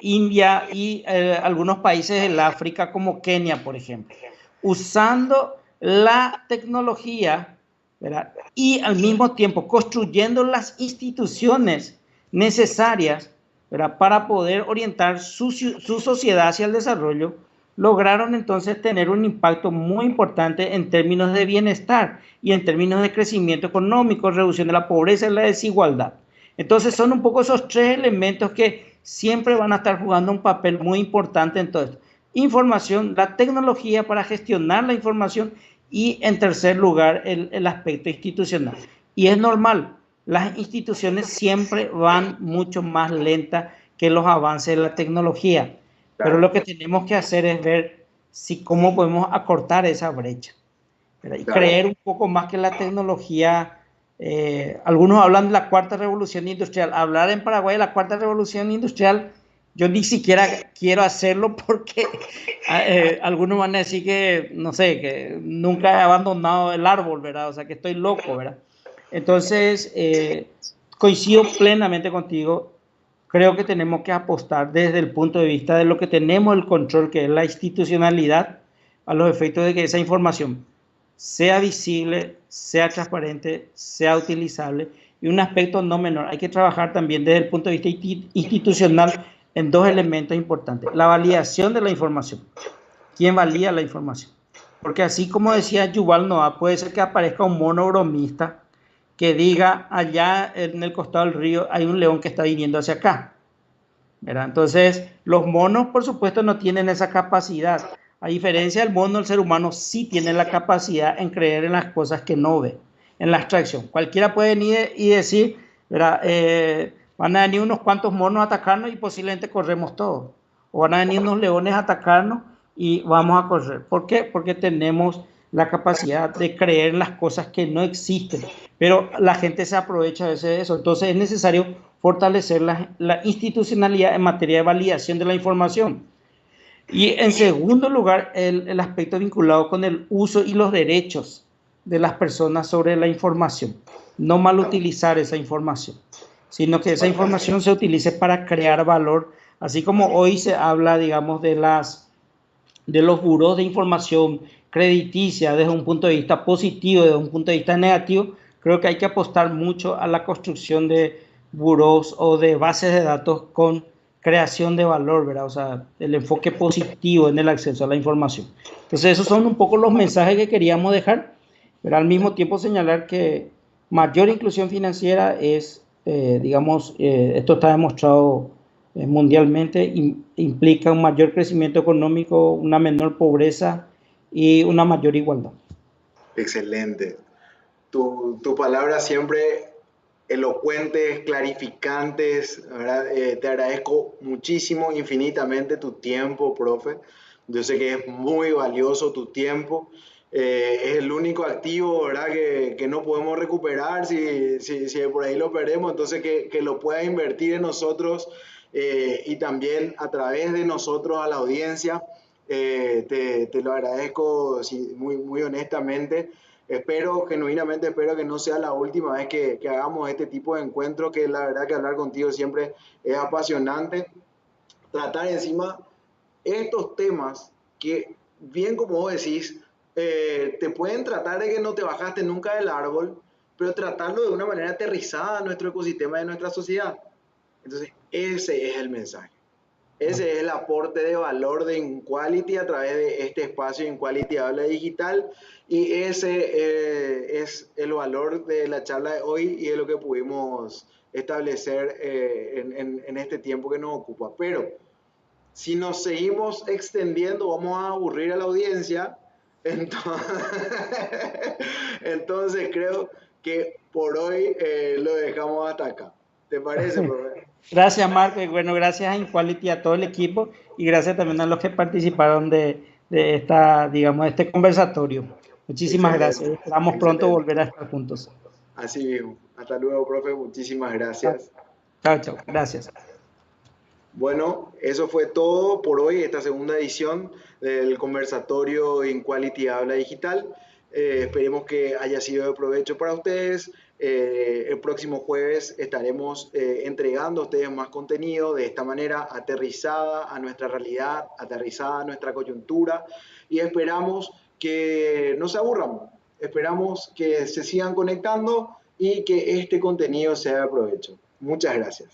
India y algunos países del África, como Kenia, por ejemplo. Usando la tecnología, ¿verdad? Y al mismo tiempo construyendo las instituciones necesarias, ¿verdad? Para poder orientar su sociedad hacia el desarrollo, lograron entonces tener un impacto muy importante en términos de bienestar y en términos de crecimiento económico, reducción de la pobreza y la desigualdad. Entonces son un poco esos tres elementos que siempre van a estar jugando un papel muy importante en todo esto. Información, la tecnología para gestionar la información y en tercer lugar el aspecto institucional. Y es normal, las instituciones siempre van mucho más lentas que los avances de la tecnología. Pero Claro, lo que tenemos que hacer es ver si cómo podemos acortar esa brecha, ¿verdad? Y claro. creer un poco más que la tecnología. Algunos hablan de la cuarta revolución industrial. Hablar en Paraguay de la cuarta revolución industrial, yo ni siquiera quiero hacerlo porque algunos van a decir que, no sé, que nunca he abandonado el árbol, ¿verdad? O sea, que estoy loco, ¿verdad? Entonces, coincido plenamente contigo. Creo que tenemos que apostar desde el punto de vista de lo que tenemos el control, que es la institucionalidad, a los efectos de que esa información sea visible, sea transparente, sea utilizable. Y un aspecto no menor, hay que trabajar también desde el punto de vista institucional en dos elementos importantes. La validación de la información. ¿Quién valida la información? Porque así como decía Yuval Noah, puede ser que aparezca un mono bromista que diga allá en el costado del río hay un león que está viniendo hacia acá, ¿verdad? Entonces, los monos, por supuesto, no tienen esa capacidad. A diferencia del mono, el ser humano sí tiene la capacidad en creer en las cosas que no ve, en la abstracción. Cualquiera puede venir y decir, ¿verdad? Van a venir unos cuantos monos a atacarnos y posiblemente corremos todos. O van a venir unos leones a atacarnos y vamos a correr. ¿Por qué? Porque tenemos la capacidad de creer en las cosas que no existen. Pero la gente se aprovecha de eso. Entonces es necesario fortalecer la institucionalidad en materia de validación de la información. Y en segundo lugar, el aspecto vinculado con el uso y los derechos de las personas sobre la información. No mal utilizar esa información, sino que esa información se utilice para crear valor, así como hoy se habla, digamos, de los burós de información crediticia desde un punto de vista positivo, desde un punto de vista negativo. Creo que hay que apostar mucho a la construcción de burós o de bases de datos con creación de valor, ¿verdad? O sea, el enfoque positivo en el acceso a la información. Entonces, esos son un poco los mensajes que queríamos dejar, pero al mismo tiempo señalar que mayor inclusión financiera es, digamos, esto está demostrado mundialmente, implica un mayor crecimiento económico, una menor pobreza y una mayor igualdad. Excelente. Tu palabra siempre elocuentes, clarificantes, ¿verdad? Te agradezco muchísimo, infinitamente tu tiempo, profe. Yo sé que es muy valioso tu tiempo. Es el único activo, ¿verdad? Que no podemos recuperar si por ahí lo perdemos. Entonces, que lo puedas invertir en nosotros y también a través de nosotros a la audiencia. Te lo agradezco sí, muy honestamente. Genuinamente espero que no sea la última vez que hagamos este tipo de encuentros, que la verdad que hablar contigo siempre es apasionante. Tratar encima estos temas que, bien como vos decís, te pueden tratar de que no te bajaste nunca del árbol, pero tratarlo de una manera aterrizada a nuestro ecosistema de nuestra sociedad. Entonces, ese es el mensaje. Ese es el aporte de valor de Inquality a través de este espacio Inquality Habla Digital, y ese es el valor de la charla de hoy y de lo que pudimos establecer en este tiempo que nos ocupa. Pero si nos seguimos extendiendo vamos a aburrir a la audiencia, entonces, entonces creo que por hoy lo dejamos hasta acá. ¿Te parece, profe? Gracias, Marco, y bueno, gracias a Inquality, a todo el equipo, y gracias también a los que participaron de esta, digamos, este conversatorio. Muchísimas gracias. Excelente, Esperamos pronto excelente. volver a estar juntos. Así mismo. Hasta luego, profe. Muchísimas Chao, gracias. chao, chao. Gracias. Bueno, eso fue todo por hoy, esta segunda edición del conversatorio InQuality Habla Digital. Esperemos que haya sido de provecho para ustedes. El próximo jueves estaremos entregando a ustedes más contenido de esta manera aterrizada a nuestra realidad, aterrizada a nuestra coyuntura, y esperamos que no se aburran, esperamos que se sigan conectando y que este contenido sea de provecho. Muchas gracias.